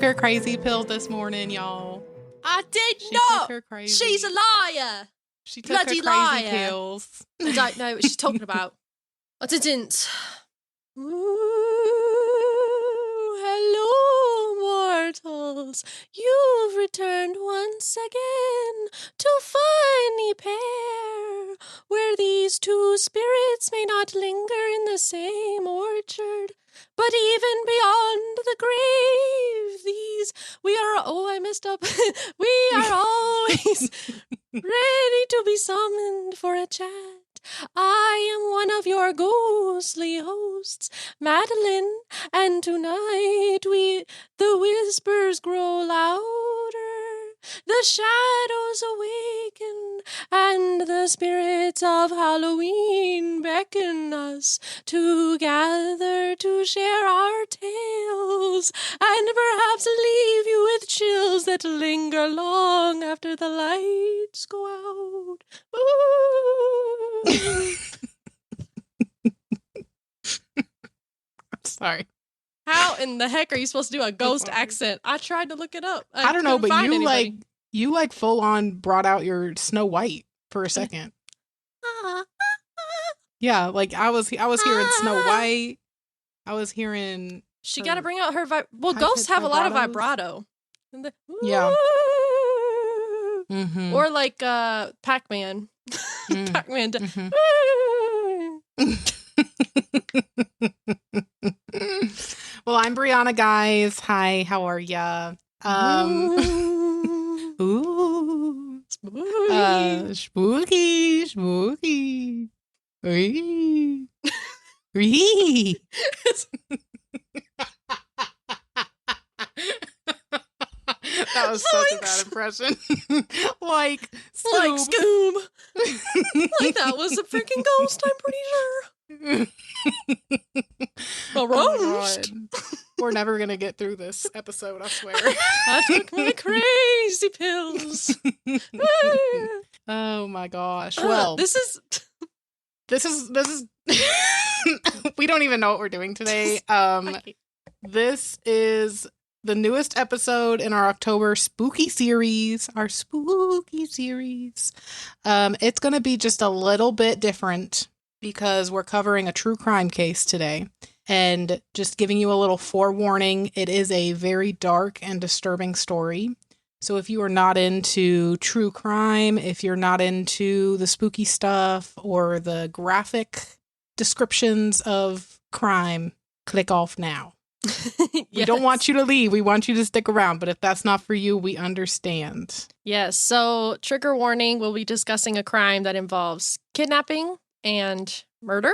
her crazy pill this morning, y'all. I did She not. took her crazy. She's a liar. She took Bloody her crazy liar. pills. I don't know what she's talking about. I didn't. Ooh, hello, mortals. You've returned once again to funny pair, where these two spirits may not linger in the same orchard, but even beyond the grave, I messed up. We are always ready to be summoned for a chat. I am one of your ghostly hosts, Madeline, and tonight the whispers grow louder, the shadows awaken, and the spirits of Halloween beckon us to gather to share our tales, and perhaps leave you with chills that linger long after the lights go out. Ooh. Sorry. How in the heck are you supposed to do a ghost accent? I tried to look it up. I don't know, but couldn't you find anybody. full on brought out your Snow White for a second. Yeah, like I was hearing Snow White. I was hearing She her got to bring out her well, high-pitched ghosts have a lot of vibratos. vibrato. And the, Yeah. Mm-hmm. Or like Pac-Man. Pac-Man. Well, I'm Brianna, guys. Hi, how are ya? Ooh. Spooky. Spooky. Wee. Wee. That was such a bad impression. Like Scoob. Like that was a freaking ghost, I'm pretty sure. A roast. We're never gonna get through this episode, I swear. I took my crazy pills. Oh my gosh. Well, this is we don't even know what we're doing today. This is the newest episode in our October spooky series. It's going to be just a little bit different because we're covering a true crime case today. And just giving you a little forewarning, it is a very dark and disturbing story. So if you are not into true crime, if you're not into the spooky stuff or the graphic descriptions of crime, click off now. We don't want you to leave. We want you to stick around. But if that's not for you, we understand. Yes. So trigger warning, we'll be discussing a crime that involves kidnapping and murder,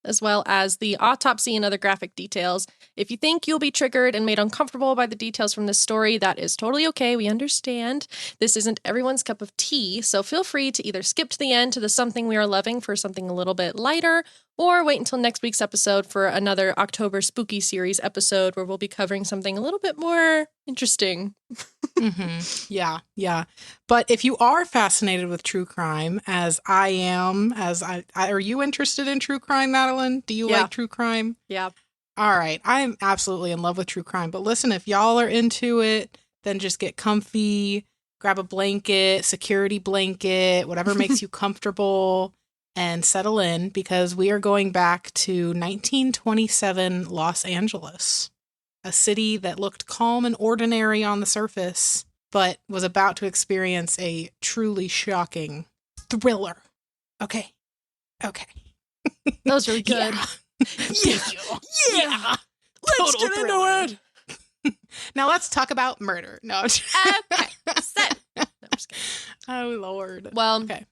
as well as the autopsy and other graphic details. If you think you'll be triggered and made uncomfortable by the details from this story, that is totally okay. We understand. This isn't everyone's cup of tea, so feel free to either skip to the end to the something we are loving for something a little bit lighter, or wait until next week's episode for another October spooky series episode where we'll be covering something a little bit more interesting. Mm-hmm. Yeah. But if you are fascinated with true crime, as I am, are you interested in true crime, Madeline? Do you like true crime? Yeah. All right. I'm absolutely in love with true crime. But listen, if y'all are into it, then just get comfy, grab a blanket, security blanket, whatever makes you comfortable, and settle in because we are going back to 1927 Los Angeles, a city that looked calm and ordinary on the surface, but was about to experience a truly shocking thriller. Okay. That was really good. Yeah. Let's get into it. Now let's talk about murder. No. Okay. No, I'm just kidding. Oh, Lord. Well, okay.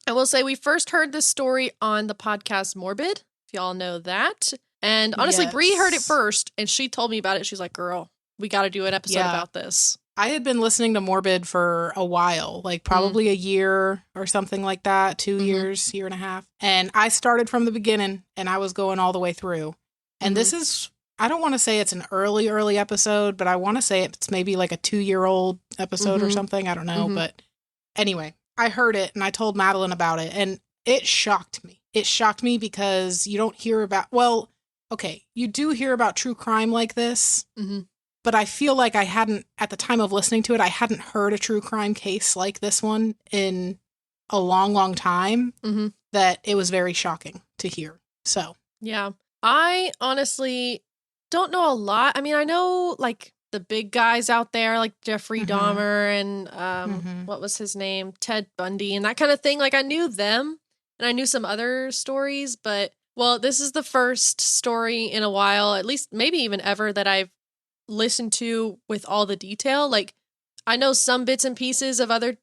I will say we first heard this story on the podcast Morbid, if y'all know that. And honestly, Yes. Bree heard it first, and she told me about it. She's like, girl, we got to do an episode about this. I had been listening to Morbid for a while, like probably a year or something like that, 2 years, year and a half. And I started from the beginning, and I was going all the way through. And this is, I don't want to say it's an early episode, but I want to say it's maybe like a 2-year-old episode or something. I don't know. But anyway, I heard it and I told Madeline about it and it shocked me. It shocked me because you don't hear about, well, okay, you do hear about true crime like this, but I feel like I hadn't, at the time of listening to it, I hadn't heard a true crime case like this one in a long, long time, that it was very shocking to hear. So. Yeah. I honestly don't know a lot. I mean, I know like the big guys out there, like Jeffrey Dahmer and what was his name? Ted Bundy and that kind of thing. Like I knew them and I knew some other stories, but well, this is the first story in a while, at least maybe even ever, that I've listened to with all the detail. Like I know some bits and pieces of other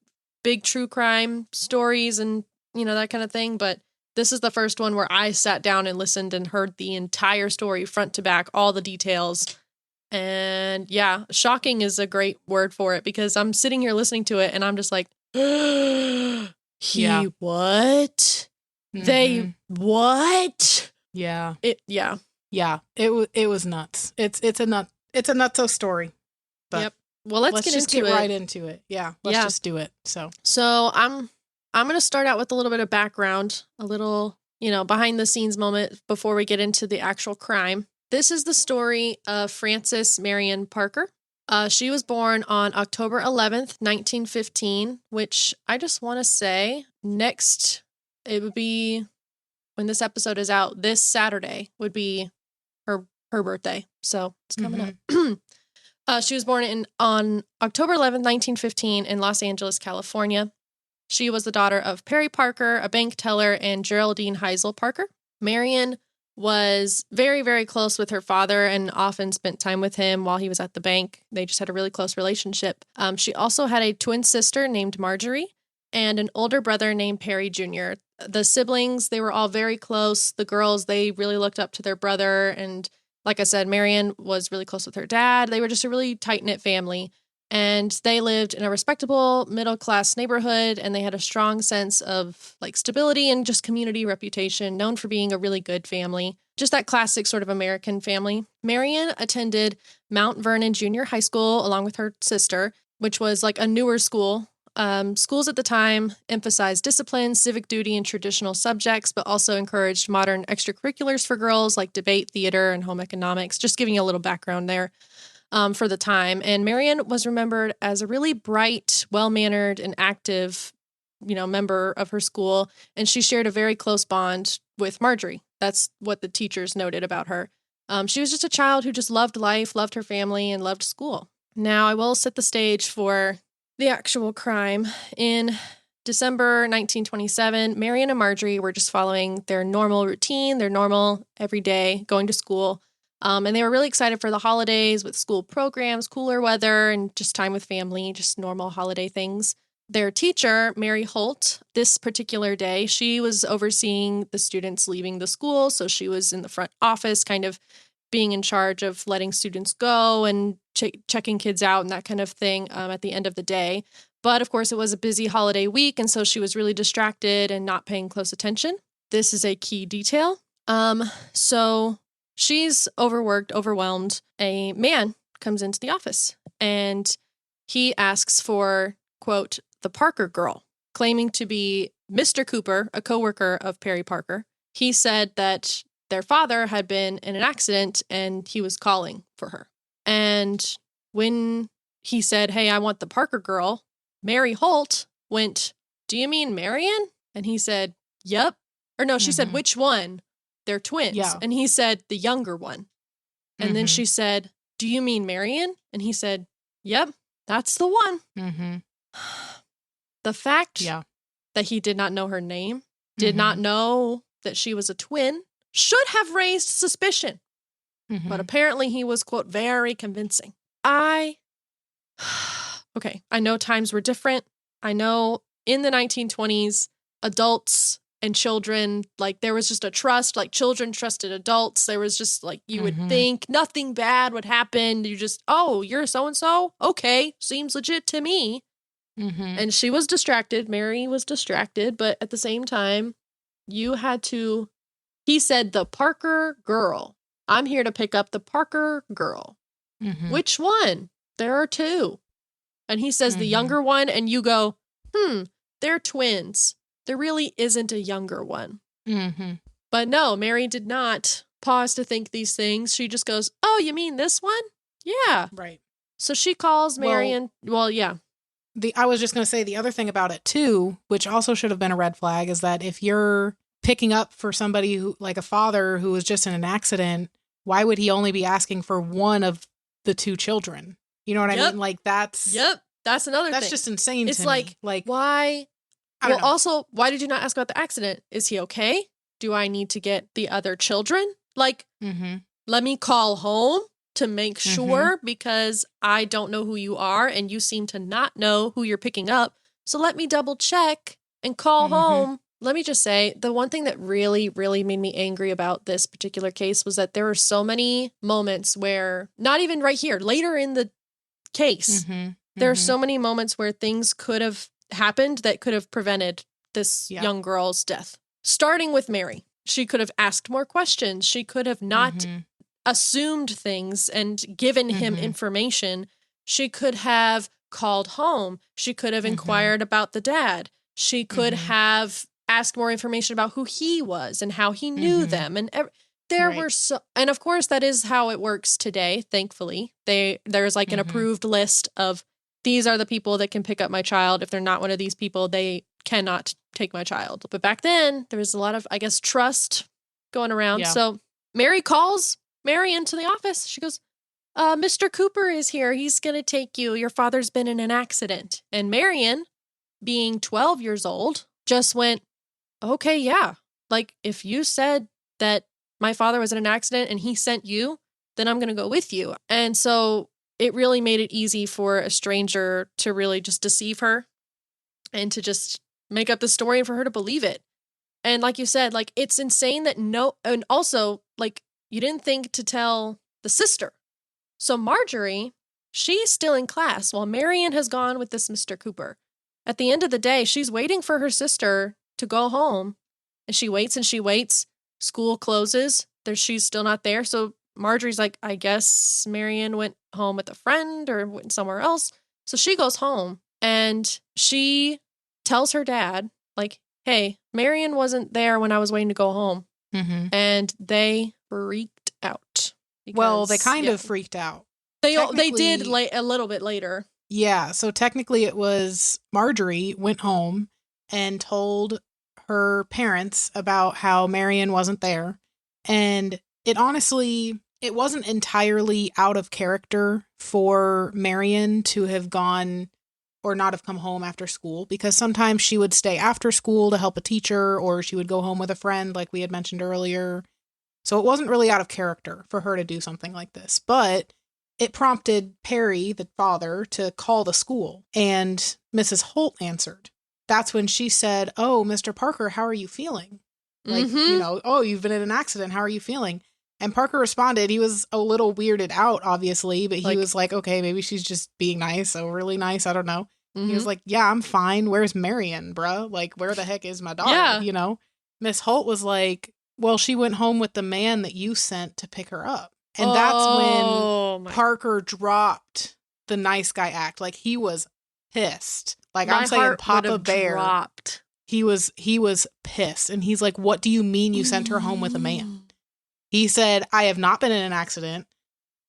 big true crime stories and, you know, that kind of thing, but this is the first one where I sat down and listened and heard the entire story front to back, all the details. And yeah, shocking is a great word for it because I'm sitting here listening to it and I'm just like, what? They what? Yeah. It was nuts. It's a nutso story. But yep. Well, let's just get right into it. Yeah. Let's just do it. So I'm going to start out with a little bit of background, a little, behind the scenes moment before we get into the actual crime. This is the story of Frances Marion Parker. She was born on October 11th, 1915, which I just want to say it would be when this episode is out, this Saturday would be her birthday. So it's coming up. She was born on October 11th, 1915 in Los Angeles, California. She was the daughter of Perry Parker, a bank teller, and Geraldine Heisel Parker. Marion was very, very close with her father and often spent time with him while he was at the bank. They just had a really close relationship. She also had a twin sister named Marjorie and an older brother named Perry Jr. The siblings, they were all very close. The girls, they really looked up to their brother. And like I said, Marion was really close with her dad. They were just a really tight-knit family. And they lived in a respectable middle-class neighborhood, and they had a strong sense of like stability and just community reputation, known for being a really good family. Just that classic sort of American family. Marion attended Mount Vernon Junior High School along with her sister, which was like a newer school. Schools at the time emphasized discipline, civic duty, and traditional subjects, but also encouraged modern extracurriculars for girls like debate, theater, and home economics. Just giving you a little background there. For the time. And Marion was remembered as a really bright, well-mannered, and active, member of her school. And she shared a very close bond with Marjorie. That's what the teachers noted about her. She was just a child who just loved life, loved her family, and loved school. Now, I will set the stage for the actual crime. In December 1927, Marion and Marjorie were just following their normal routine, their normal everyday going to school. And they were really excited for the holidays with school programs, cooler weather, and just time with family, just normal holiday things. Their teacher, Mary Holt, this particular day, she was overseeing the students leaving the school. So she was in the front office, kind of being in charge of letting students go and checking kids out and that kind of thing at the end of the day. But of course, it was a busy holiday week. And so she was really distracted and not paying close attention. This is a key detail. So she's overworked, overwhelmed. A man comes into the office and he asks for, quote, the Parker girl, claiming to be Mr. Cooper, a coworker of Perry Parker. He said that their father had been in an accident and he was calling for her. And when he said, hey, I want the Parker girl, Mary Holt went, do you mean Marion? And he said, yep. Or no, she said, which one? They're twins. Yeah. And he said, the younger one. And then she said, do you mean Marion? And he said, yep, that's the one. The fact that he did not know her name, did not know that she was a twin, should have raised suspicion. But apparently he was, quote, very convincing. Okay, I know times were different. I know in the 1920s, adults and children, like there was just a trust, like children trusted adults. There was just like, you would think nothing bad would happen. You just, oh, you're so-and-so? Okay, seems legit to me. And she was distracted. Mary was distracted. But at the same time, he said, the Parker girl. I'm here to pick up the Parker girl. Which one? There are two. And he says the younger one, and you go, they're twins. There really isn't a younger one. But no, Mary did not pause to think these things. She just goes, oh, you mean this one? Yeah. Right. So she calls Marion. Well, yeah. I was just going to say the other thing about it too, which also should have been a red flag, is that if you're picking up for somebody who, like a father who was just in an accident, why would he only be asking for one of the two children? You know what I mean? Like that's another thing. That's just insane it's to like, me. Like, why? I don't know. Also, why did you not ask about the accident? Is he okay? Do I need to get the other children? Like, let me call home to make sure because I don't know who you are and you seem to not know who you're picking up. So let me double check and call home. Let me just say, the one thing that really, really made me angry about this particular case was that there were so many moments where, not even right here, later in the case, there are so many moments where things could have happened that could have prevented this young girl's death. Starting with Mary. She could have asked more questions. She could have not assumed things and given him information. She could have called home. She could have inquired about the dad. She could have asked more information about who he was and how he knew them. And were so, and of course that is how it works today. Thankfully, there's like an approved list of these are the people that can pick up my child. If they're not one of these people, they cannot take my child. But back then, there was a lot of, I guess, trust going around. Yeah. So Mary calls Mary into the office. She goes, Mr. Cooper is here. He's going to take you. Your father's been in an accident. And Marion, being 12 years old, just went, okay, yeah. Like, if you said that my father was in an accident and he sent you, then I'm going to go with you. And so it really made it easy for a stranger to really just deceive her and to just make up the story and for her to believe it. And like you said, like, it's insane that and also, like, you didn't think to tell the sister. So Marjorie, she's still in class while Marion has gone with this Mr. Cooper. At the end of the day, she's waiting for her sister to go home, and she waits and she waits. School closes. She's still not there. So Marjorie's like, I guess Marion went home with a friend or went somewhere else. So she goes home and she tells her dad, like, hey, Marion wasn't there when I was waiting to go home. And they freaked out. Well, they kind of freaked out. They did a little bit later. Yeah, so technically it was Marjorie went home and told her parents about how Marion wasn't there. And it wasn't entirely out of character for Marion to have gone or not have come home after school, because sometimes she would stay after school to help a teacher, or she would go home with a friend like we had mentioned earlier. So it wasn't really out of character for her to do something like this. But it prompted Perry, the father, to call the school, and Mrs. Holt answered. That's when she said, oh, Mr. Parker, how are you feeling? Like, oh, you've been in an accident. How are you feeling? And Parker responded. He was a little weirded out, obviously, but he was like, okay, maybe she's just being nice. So really nice. I don't know. He was like, yeah, I'm fine. Where's Marion, bruh? Like, where the heck is my daughter? Yeah. Miss Holt was like, well, she went home with the man that you sent to pick her up. And that's when Parker dropped the nice guy act. Like, he was pissed. Like, I'm saying Papa Bear. Dropped. He was pissed. And he's like, what do you mean you sent her home with a man? He said, I have not been in an accident.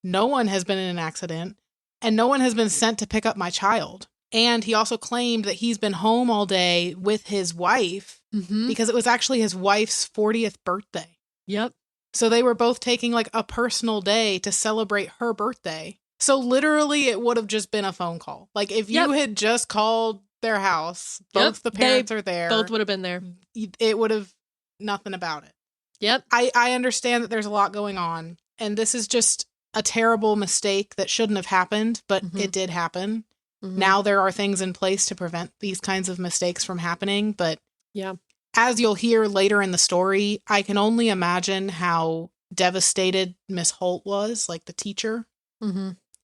No one has been in an accident. And no one has been sent to pick up my child. And he also claimed that he's been home all day with his wife because it was actually his wife's 40th birthday. Yep. So they were both taking like a personal day to celebrate her birthday. So literally it would have just been a phone call. Like, if you had just called their house, both the parents are there. Both would have been there. It would have nothing about it. Yep. I understand that there's a lot going on. And this is just a terrible mistake that shouldn't have happened, but it did happen. Now there are things in place to prevent these kinds of mistakes from happening. But as you'll hear later in the story, I can only imagine how devastated Miss Holt was, like the teacher.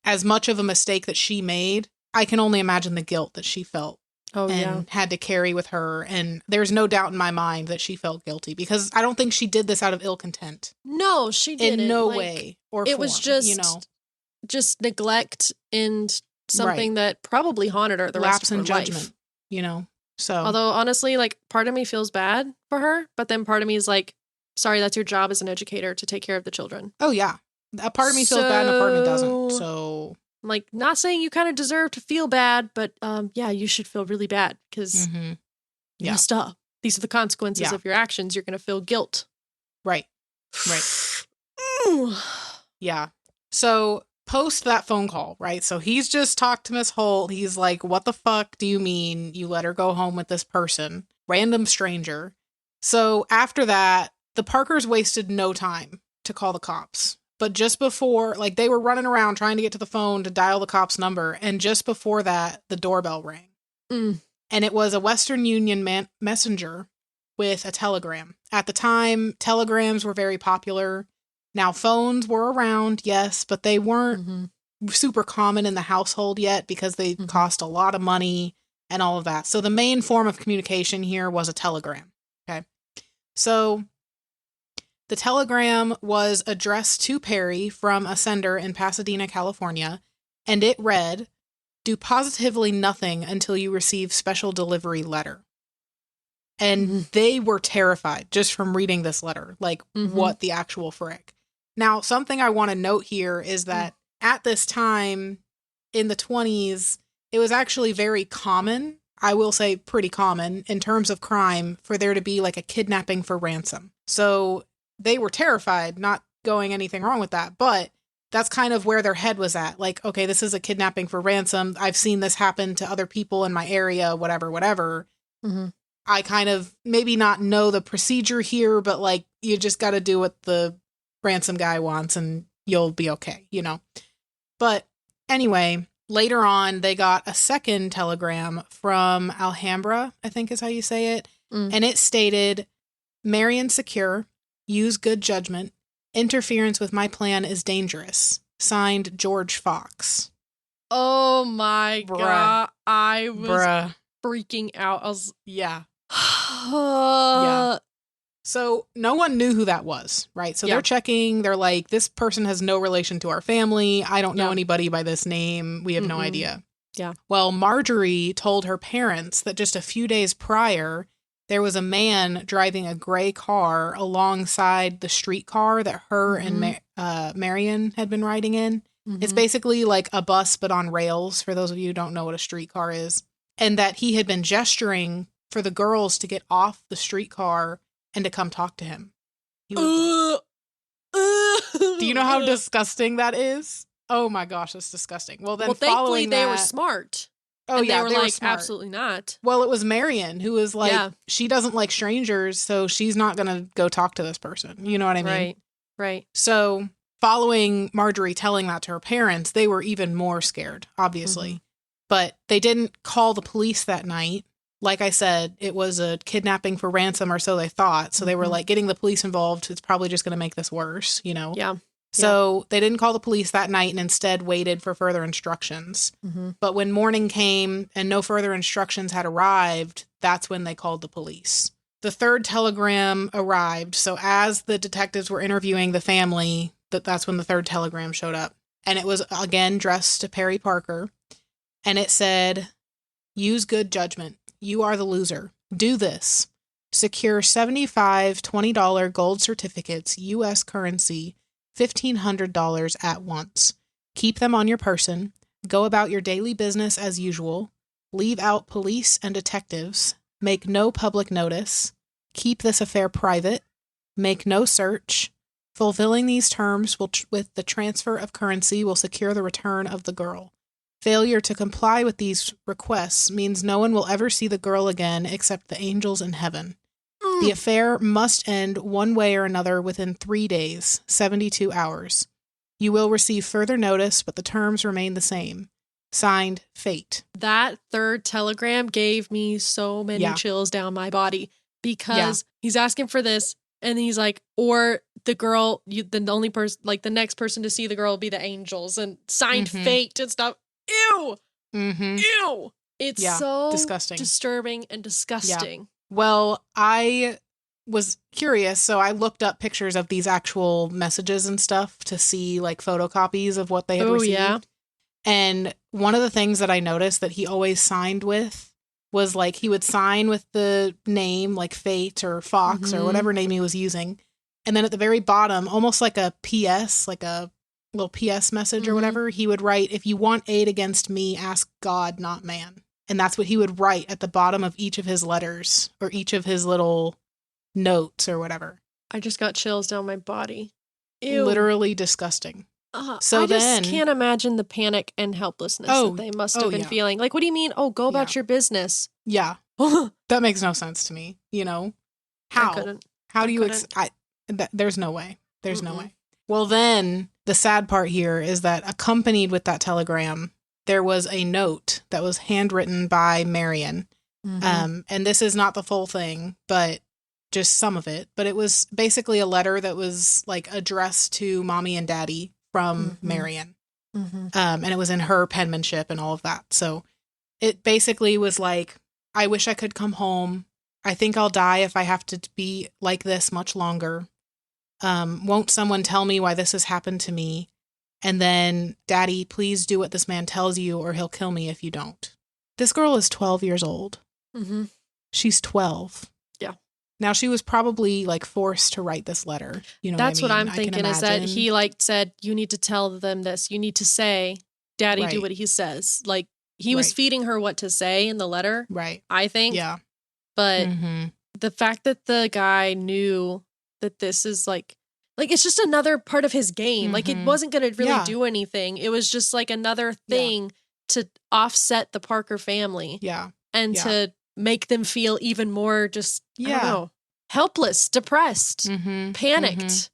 As much of a mistake that she made, I can only imagine the guilt that she felt had to carry with her. And there's no doubt in my mind that she felt guilty, because I don't think she did this out of ill content. No, she didn't. In no way or form. It was just neglect and something that probably haunted her the rest of her judgment, life. So, although honestly, like, part of me feels bad for her, but then part of me is like, sorry, that's your job as an educator to take care of the children. Oh yeah. A part of me feels bad and a part of me doesn't. So, So, like, not saying you kind of deserve to feel bad, but yeah, you should feel really bad because you yeah. messed up. These are the consequences Yeah. of your actions. You're going to feel guilt. Right. Yeah. So post that phone call, right? So he's just talked to Miss Holt. He's like, what the fuck do you mean you let her go home with this person? Random stranger. So after that, the Parkers wasted no time to call the cops. But just before, like, they were running around trying to get to the phone to dial the cop's number. And just before that, the doorbell rang. And it was a Western Union messenger with a telegram. At the time, telegrams were very popular. Now, phones were around, yes, but they weren't super common in the household yet because they cost a lot of money and all of that. So the main form of communication here was a telegram. Okay. So the telegram was addressed to Perry from a sender in Pasadena, California, and it read, "Do positively nothing until you receive special delivery letter." And they were terrified just from reading this letter. Like, what the actual frick? Now, something I want to note here is that at this time in the 20s, it was actually very common, I will say pretty common, in terms of crime, for there to be like a kidnapping for ransom. So they were terrified, not going anything wrong with that. But that's kind of where their head was at. Like, okay, this is a kidnapping for ransom. I've seen this happen to other people in my area, whatever. I kind of maybe not know the procedure here, but like, you just got to do what the ransom guy wants and you'll be okay, you know? But anyway, later on, they got a second telegram from Alhambra, I think is how you say it. And it stated, "Marion secure, use good judgment. Interference with my plan is dangerous. Signed, George Fox." Oh my God. I was freaking out. I was... Yeah. Yeah. So no one knew who that was, right? So they're checking. They're like, this person has no relation to our family. I don't know anybody by this name. We have no idea. Yeah. Well, Marjorie told her parents that just a few days prior, there was a man driving a gray car alongside the streetcar that her and Marion had been riding in. It's basically like a bus, but on rails, for those of you who don't know what a streetcar is. And that he had been gesturing for the girls to get off the streetcar and to come talk to him. He was do you know how disgusting that is? Oh my gosh, that's disgusting. Well, then thankfully following they were smart. Oh, yeah, they were like, smart. Absolutely not. Well, it was Marion who was like, she doesn't like strangers, so she's not going to go talk to this person. You know what I mean? Right. So following Marjorie telling that to her parents, they were even more scared, obviously. But they didn't call the police that night. Like I said, it was a kidnapping for ransom, or so they thought. So they were like, getting the police involved, it's probably just going to make this worse, you know? Yeah. So they didn't call the police that night and instead waited for further instructions. But when morning came and no further instructions had arrived, that's when they called the police. The third telegram arrived. So as the detectives were interviewing the family, that's when the third telegram showed up. And it was, again, addressed to Perry Parker. And it said, "Use good judgment. You are the loser. Do this. Secure 75 $20 gold certificates, U.S. currency, $1,500 at once. Keep them on your person. Go about your daily business as usual. Leave out police and detectives. Make no public notice. Keep this affair private. Make no search. Fulfilling these terms with the transfer of currency will secure the return of the girl. Failure to comply with these requests means no one will ever see the girl again except the angels in heaven. The affair must end one way or another within 3 days, 72 hours. You will receive further notice, but the terms remain the same. Signed, Fate." That third telegram gave me so many chills down my body because he's asking for this and he's like, or the girl, the only person, like the next person to see the girl will be the angels, and signed Fate and stuff. Ew. Ew. It's so disgusting, disturbing and disgusting. Well, I was curious, so I looked up pictures of these actual messages and stuff to see like photocopies of what they had received. Yeah. And one of the things that I noticed that he always signed with was like he would sign with the name like Fate or Fox or whatever name he was using. And then at the very bottom, almost like a PS, like a little PS message or whatever, he would write, "If you want aid against me, ask God, not man." And that's what he would write at the bottom of each of his letters or each of his little notes or whatever. I just got chills down my body. Ew. Literally disgusting. So I just can't imagine the panic and helplessness that they must have been feeling. Like, what do you mean? Oh, go about your business. Yeah. That makes no sense to me. You know? How? I couldn't. How do you... there's no way. There's no way. Well, then, the sad part here is that accompanied with that telegram, there was a note that was handwritten by Marion. And this is not the full thing, but just some of it. But it was basically a letter that was, like, addressed to Mommy and Daddy from Marion. And it was in her penmanship and all of that. So it basically was like, "I wish I could come home. I think I'll die if I have to be like this much longer. Won't someone tell me why this has happened to me? And then, Daddy, please do what this man tells you or he'll kill me if you don't." This girl is 12 years old. She's 12. Yeah. Now, she was probably, like, forced to write this letter. You know That's what I mean? I'm thinking is that he, like, said, "You need to tell them this. You need to say, Daddy, do what he says." Like, he was feeding her what to say in the letter. Right. I think. Yeah. But the fact that the guy knew that this is, like, it's just another part of his game. Like, it wasn't going to really do anything. It was just, like, another thing to offset the Parker family. Yeah. And to make them feel even more just, I don't know, helpless, depressed, panicked.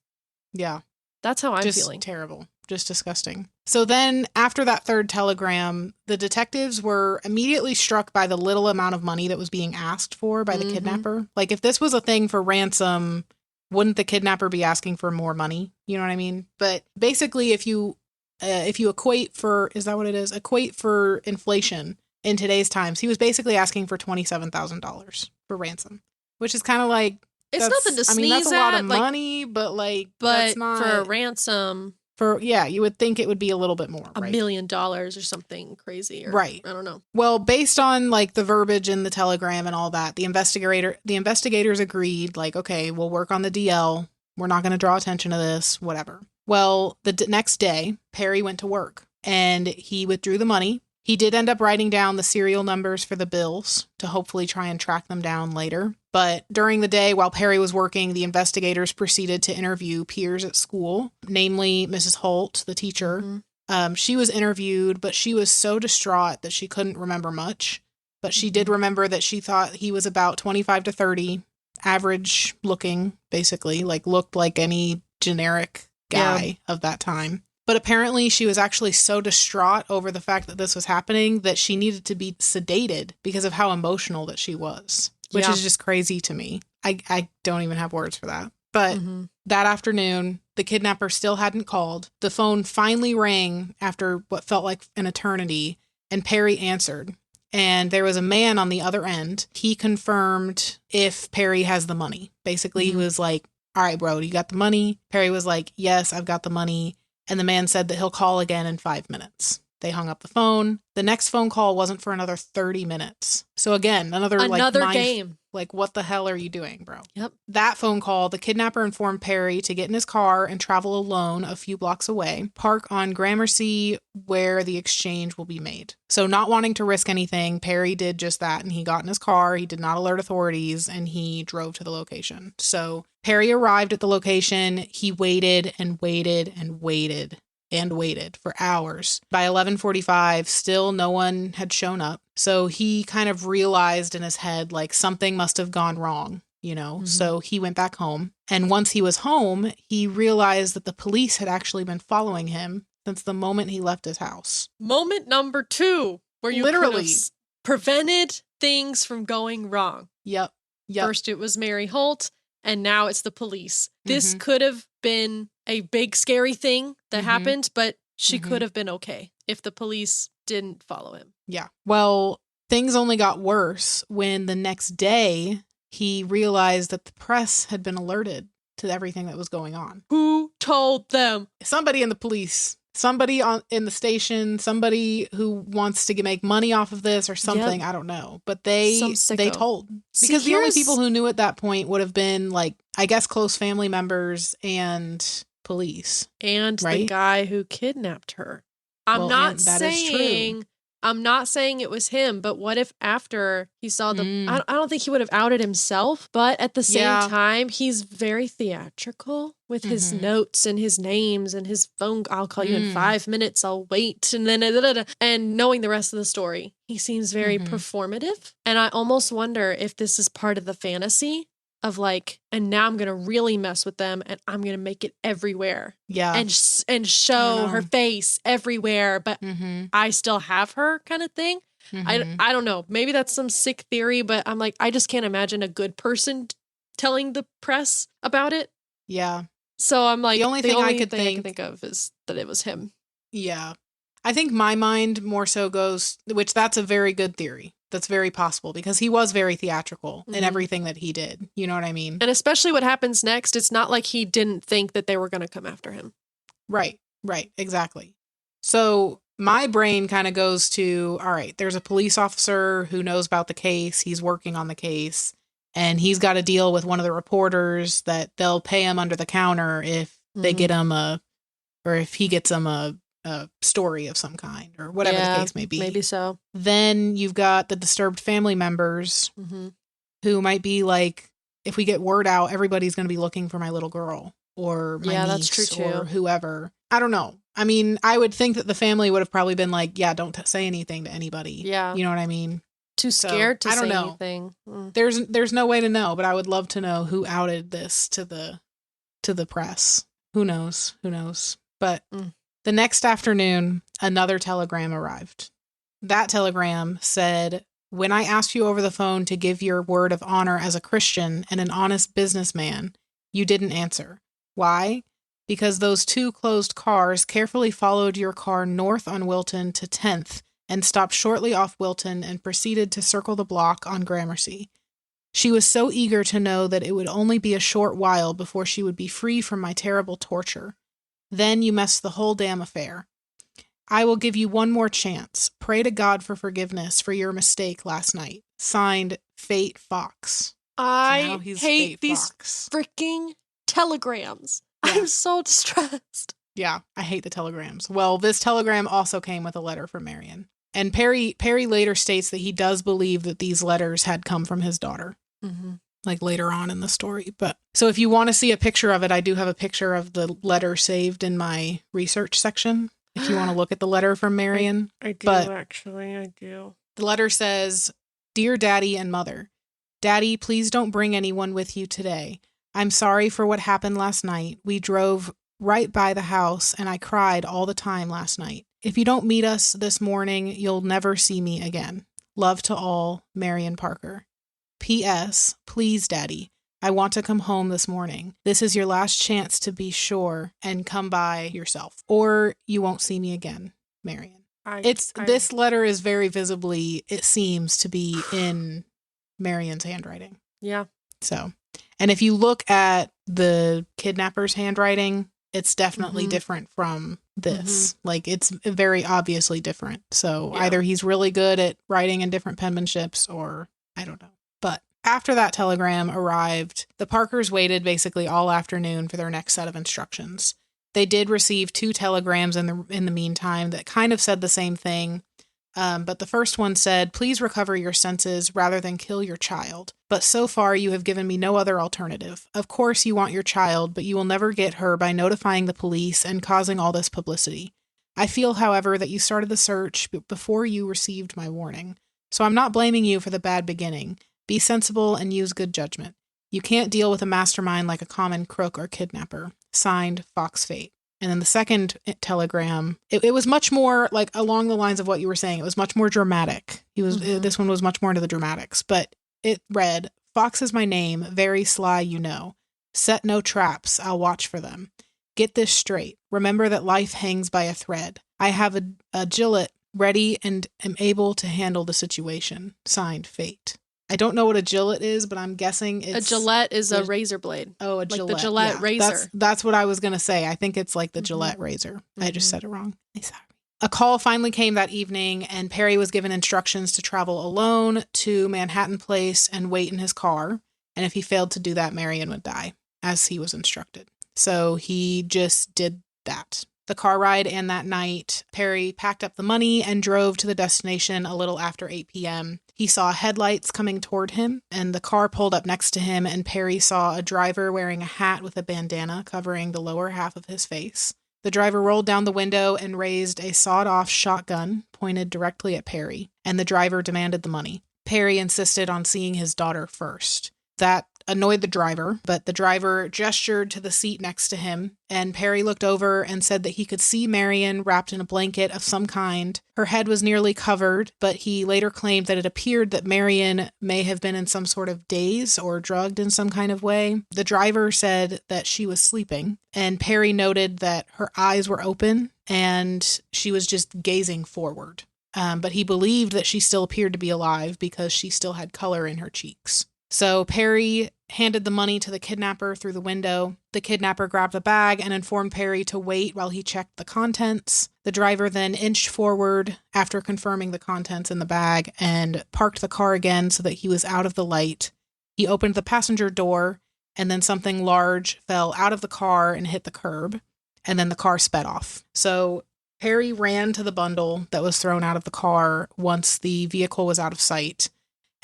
Yeah. That's how I'm just feeling. Terrible. Just disgusting. So then, after that third telegram, the detectives were immediately struck by the little amount of money that was being asked for by the kidnapper. Like, if this was a thing for ransom, wouldn't the kidnapper be asking for more money? You know what I mean? But basically, if you equate for, is that what it is? Equate for inflation in today's times, he was basically asking for $27,000 for ransom, which is kind of like, it's nothing to sneeze at. I mean, that's a lot of money, but that's not for a ransom. You would think it would be a little bit more, $1 million or something crazy. Or, right. I don't know. Well, based on, like, the verbiage in the telegram and all that, the investigators agreed, like, okay, we'll work on the DL. We're not going to draw attention to this, whatever. Well, the next day, Perry went to work and he withdrew the money. He did end up writing down the serial numbers for the bills to hopefully try and track them down later. But during the day, while Perry was working, the investigators proceeded to interview peers at school, namely Mrs. Holt, the teacher. She was interviewed, but she was so distraught that she couldn't remember much. But she did remember that she thought he was about 25 to 30, average looking, basically, like looked like any generic guy of that time. But apparently she was actually so distraught over the fact that this was happening that she needed to be sedated because of how emotional that she was, which is just crazy to me. I don't even have words for that. But that afternoon, the kidnapper still hadn't called. The phone finally rang after what felt like an eternity, and Perry answered. And there was a man on the other end. He confirmed if Perry has the money. Basically, he was like, "All right, bro, you got the money?" Perry was like, "Yes, I've got the money." And the man said that he'll call again in 5 minutes. They hung up the phone. The next phone call wasn't for another 30 minutes. So again, another game. Like, what the hell are you doing, bro? Yep. That phone call, the kidnapper informed Perry to get in his car and travel alone a few blocks away, park on Gramercy where the exchange will be made. So not wanting to risk anything, Perry did just that, and he got in his car. He did not alert authorities, and he drove to the location. So Perry arrived at the location. He waited and waited and waited and waited for hours. By 11:45, still no one had shown up. So he kind of realized in his head, like, something must have gone wrong, you know? So he went back home. And once he was home, he realized that the police had actually been following him since the moment he left his house. Moment number 2, where you literally prevented things from going wrong. Yep. First it was Mary Holt, and now it's the police. This could have been a big scary thing that happened, but she could have been okay if the police didn't follow him. Yeah. Well, things only got worse when the next day he realized that the press had been alerted to everything that was going on. Who told them? Somebody in the police. Somebody in the station, somebody who wants to make money off of this or something. I don't know. But they told. Because the only people who knew at that point would have been, like, I guess, close family members and police. And the right? guy who kidnapped her. I'm Well, not and that is true. saying it was him, but what if after he saw Mm. I don't think he would have outed himself, but at the same Yeah. time, he's very theatrical with his Mhm. notes and his names and his phone. I'll call you in Mm. 5 minutes. I'll wait. And then, and knowing the rest of the story, he seems very Mhm. performative. And I almost wonder if this is part of the fantasy of like, and now I'm going to really mess with them and I'm going to make it everywhere. Yeah. And show her face everywhere, but Mhm. I still have her kind of thing. Mhm. I don't know. Maybe that's some sick theory, but I'm like, I just can't imagine a good person telling the press about it. Yeah. So I'm like, The only thing I could I can think think of is that it was him. Yeah. I think my mind more so goes, which that's a very good theory. That's very possible because he was very theatrical in Mhm. everything that he did. You know what I mean? And especially what happens next, it's not like he didn't think that they were going to come after him. Right. Right. Exactly. So my brain kind of goes to, all right, there's a police officer who knows about the case. He's working on the case and he's got to deal with one of the reporters that they'll pay him under the counter if they get him or if he gets him a story of some kind or whatever the case may be. Maybe so. Then you've got the disturbed family members who might be like, if we get word out, everybody's going to be looking for my little girl or my niece that's true or too. whoever. I don't know. I mean, I would think that the family would have probably been like, yeah, don't say anything to anybody. Yeah. You know what I mean? Too scared to I don't say know. anything. There's no way to know, but I would love to know who outed this to the press. Who knows? But the next afternoon, another telegram arrived. That telegram said, "When I asked you over the phone to give your word of honor as a Christian and an honest businessman, you didn't answer. Why? Because those two closed cars carefully followed your car north on Wilton to 10th and stopped shortly off Wilton and proceeded to circle the block on Gramercy. She was so eager to know that it would only be a short while before she would be free from my terrible torture. Then you messed the whole damn affair. I will give you one more chance. Pray to God for forgiveness for your mistake last night. Signed, Fate Fox." I hate hate these Fox. freaking telegrams. Yeah. I'm so distressed. Yeah, I hate the telegrams. Well, this telegram also came with a letter from Marion. And Perry later states that he does believe that these letters had come from his daughter. Like later on in the story. But so if you want to see a picture of it, I do have a picture of the letter saved in my research section. If you want to look at the letter from Marion. I do, actually. I do. The letter says, "Dear Daddy and Mother, Daddy, please don't bring anyone with you today. I'm sorry for what happened last night. We drove right by the house and I cried all the time last night. If you don't meet us this morning, you'll never see me again. Love to all, Marion Parker. P.S. Please, Daddy, I want to come home this morning. This is your last chance to be sure and come by yourself, or you won't see me again, Marion." This letter is very visibly, it seems to be in Marion's handwriting. Yeah. So, and if you look at the kidnapper's handwriting, it's definitely different from this. Like, it's very obviously different. So either he's really good at writing in different penmanships or I don't know. But after that telegram arrived, the Parkers waited basically all afternoon for their next set of instructions. They did receive 2 telegrams in the meantime that kind of said the same thing. But the first one said, "Please recover your senses rather than kill your child. But so far you have given me no other alternative. Of course you want your child, but you will never get her by notifying the police and causing all this publicity. I feel, however, that you started the search before you received my warning. So I'm not blaming you for the bad beginning. Be sensible and use good judgment. You can't deal with a mastermind like a common crook or kidnapper. Signed, Fox Fate." And then the second telegram, it was much more like along the lines of what you were saying. It was much more dramatic. This one was much more into the dramatics, but it read, "Fox is my name, very sly, you know. Set no traps, I'll watch for them. Get this straight. Remember that life hangs by a thread. I have a gillet ready and am able to handle the situation. Signed, Fate." I don't know what a gillet is, but I'm guessing it's... A gillette is a razor blade. Oh, a like Gillette. The Gillette razor. That's what I was going to say. I think it's like the Gillette razor. I just said it wrong. I'm sorry. A call finally came that evening, and Perry was given instructions to travel alone to Manhattan Place and wait in his car. And if he failed to do that, Marion would die, as he was instructed. So he just did that. The car ride and that night, Perry packed up the money and drove to the destination a little after 8 p.m. He saw headlights coming toward him, and the car pulled up next to him, and Perry saw a driver wearing a hat with a bandana covering the lower half of his face. The driver rolled down the window and raised a sawed-off shotgun pointed directly at Perry, and the driver demanded the money. Perry insisted on seeing his daughter first. That annoyed the driver, but the driver gestured to the seat next to him, and Perry looked over and said that he could see Marion wrapped in a blanket of some kind. Her head was nearly covered, but he later claimed that it appeared that Marion may have been in some sort of daze or drugged in some kind of way. The driver said that she was sleeping, and Perry noted that her eyes were open and she was just gazing forward. But he believed that she still appeared to be alive because she still had color in her cheeks. So Perry handed the money to the kidnapper through the window. The kidnapper grabbed the bag and informed Perry to wait while he checked the contents. The driver then inched forward after confirming the contents in the bag and parked the car again so that he was out of the light. He opened the passenger door, and then something large fell out of the car and hit the curb, and then the car sped off. So Perry ran to the bundle that was thrown out of the car once the vehicle was out of sight.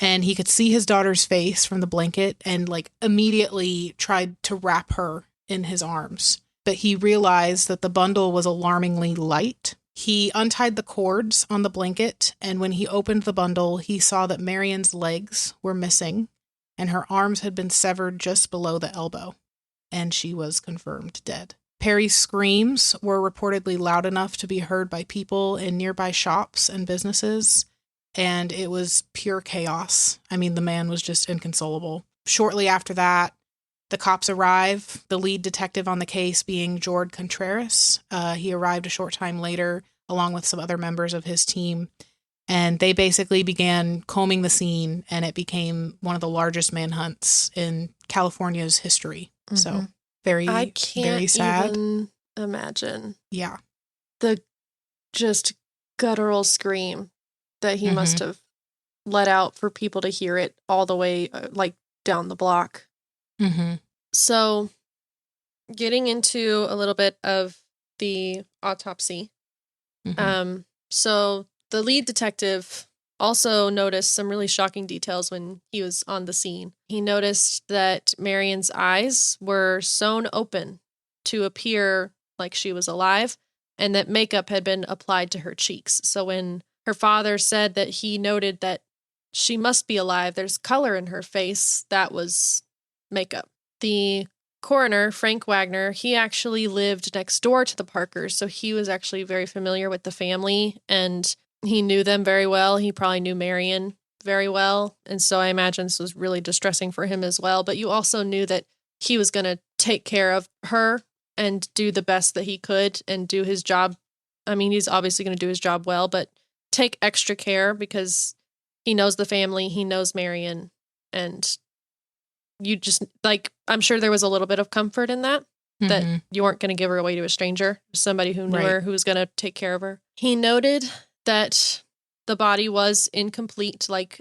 And he could see his daughter's face from the blanket and immediately tried to wrap her in his arms. But he realized that the bundle was alarmingly light. He untied the cords on the blanket, and when he opened the bundle, he saw that Marion's legs were missing and her arms had been severed just below the elbow, and she was confirmed dead. Perry's screams were reportedly loud enough to be heard by people in nearby shops and businesses, and it was pure chaos. I mean, the man was just inconsolable. Shortly after that, the cops arrive, the lead detective on the case being Jord Contreras. He arrived a short time later, along with some other members of his team, and they basically began combing the scene, and it became one of the largest manhunts in California's history. Mm-hmm. So, very, I can't very sad. Even imagine. Yeah. The just guttural scream that he must have let out for people to hear it all the way down the block. Mm-hmm. So getting into a little bit of the autopsy. So the lead detective also noticed some really shocking details when he was on the scene. He noticed that Marion's eyes were sewn open to appear like she was alive, and that makeup had been applied to her cheeks. So when her father said that he noted that she must be alive, there's color in her face, that was makeup. The coroner, Frank Wagner, he actually lived next door to the Parkers, so he was actually very familiar with the family, and he knew them very well. He probably knew Marion very well, and so I imagine this was really distressing for him as well. But you also knew that he was going to take care of her and do the best that he could and do his job. I mean, he's obviously going to do his job well, but take extra care because he knows the family, he knows Marion, and you just, I'm sure there was a little bit of comfort in that, that you weren't going to give her away to a stranger, somebody who knew her, who was going to take care of her. He noted that the body was incomplete, like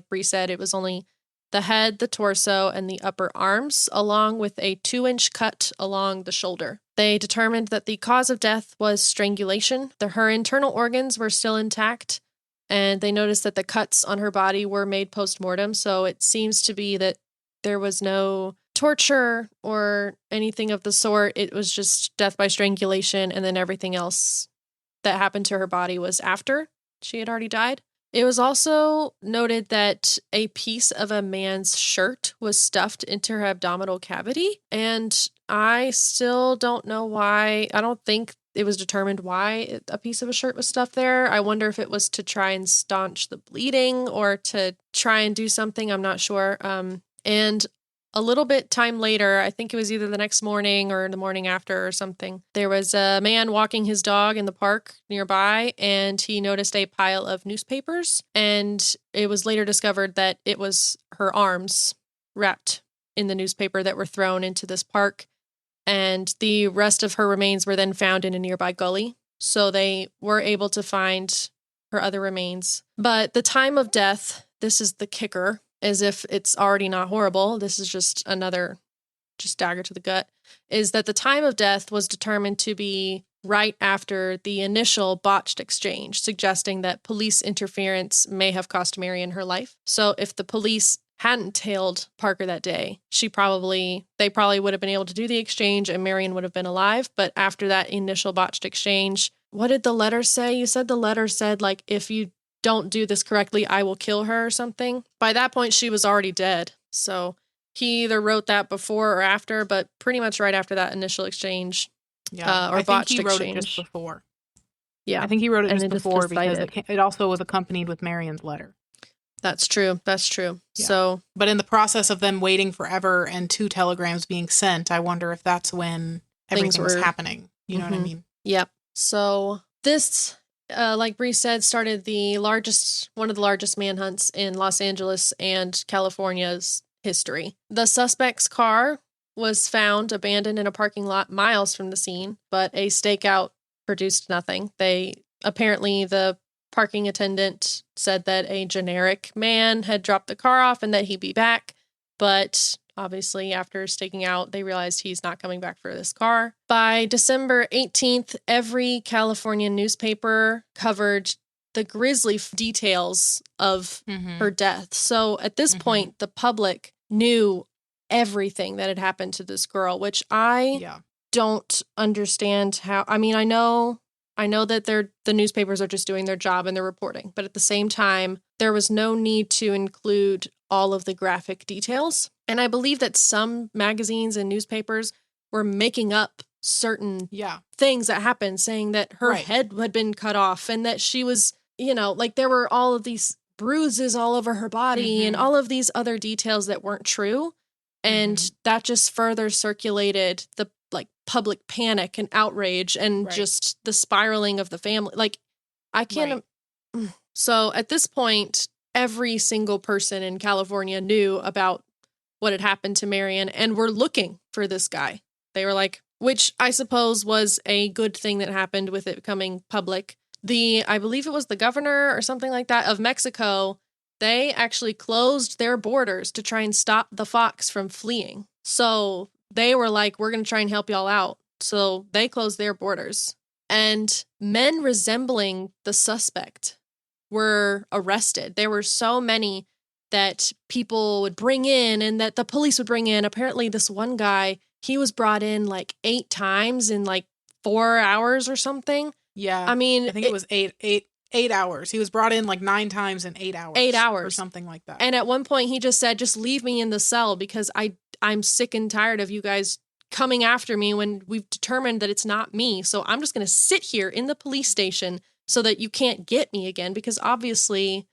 Bree said, it was only the head, the torso, and the upper arms, along with a 2-inch cut along the shoulder. They determined that the cause of death was strangulation. Her internal organs were still intact, and they noticed that the cuts on her body were made post-mortem, so it seems to be that there was no torture or anything of the sort. It was just death by strangulation, and then everything else that happened to her body was after she had already died. It was also noted that a piece of a man's shirt was stuffed into her abdominal cavity, and I still don't know why. I don't think it was determined why a piece of a shirt was stuffed there. I wonder if it was to try and staunch the bleeding or to try and do something. I'm not sure. And a little bit time later, I think it was either the next morning or the morning after or something, there was a man walking his dog in the park nearby, and he noticed a pile of newspapers, and it was later discovered that it was her arms wrapped in the newspaper that were thrown into this park, and the rest of her remains were then found in a nearby gully, so they were able to find her other remains. But the time of death, this is the kicker, as if it's already not horrible. This is just another just dagger to the gut, is that the time of death was determined to be right after the initial botched exchange, suggesting that police interference may have cost Marion her life. So if the police hadn't tailed Parker that day, they probably would have been able to do the exchange and Marion would have been alive. But after that initial botched exchange, what did the letter say? You said the letter said, like, if you don't do this correctly, I will kill her or something. By that point, she was already dead. So he either wrote that before or after, but pretty much right after that initial exchange. Yeah, Or I think botched he wrote exchange. it just before. Yeah. I think he wrote it And just then before because decided. it also was accompanied with Marion's letter. That's true. Yeah. So, but in the process of them waiting forever and 2 telegrams being sent, I wonder if that's when everything was happening. You know what I mean? Yep. So this, like Bree said, started one of the largest manhunts in Los Angeles and California's history. The suspect's car was found abandoned in a parking lot miles from the scene, but a stakeout produced nothing. Apparently the parking attendant said that a generic man had dropped the car off and that he'd be back, but obviously after staking out, they realized he's not coming back for this car. By December 18th, every California newspaper covered the grisly details of her death. So at this point, the public knew everything that had happened to this girl, which I don't understand how. I mean, I know that the newspapers are just doing their job and they're reporting, but at the same time, there was no need to include all of the graphic details. And I believe that some magazines and newspapers were making up certain things that happened, saying that her head had been cut off and that she was, like there were all of these bruises all over her body and all of these other details that weren't true. And that just further circulated the public panic and outrage and just the spiraling of the family. Like, I can't. So at this point, every single person in California knew about what had happened to Marion and were looking for this guy. They were like, which I suppose was a good thing that happened with it becoming public. I believe it was the governor or something like that of Mexico. They actually closed their borders to try and stop the fox from fleeing. So they were like, we're going to try and help y'all out. So they closed their borders. And men resembling the suspect were arrested. There were so many that people would bring in and that the police would bring in. Apparently, this one guy, he was brought in 8 times in 4 hours or something. Yeah. I mean, I think it was 8 hours. He was brought in 9 times in 8 hours. 8 hours. Or something like that. And at one point he just said, just leave me in the cell because I'm sick and tired of you guys coming after me when we've determined that it's not me. So I'm just going to sit here in the police station so that you can't get me again because obviously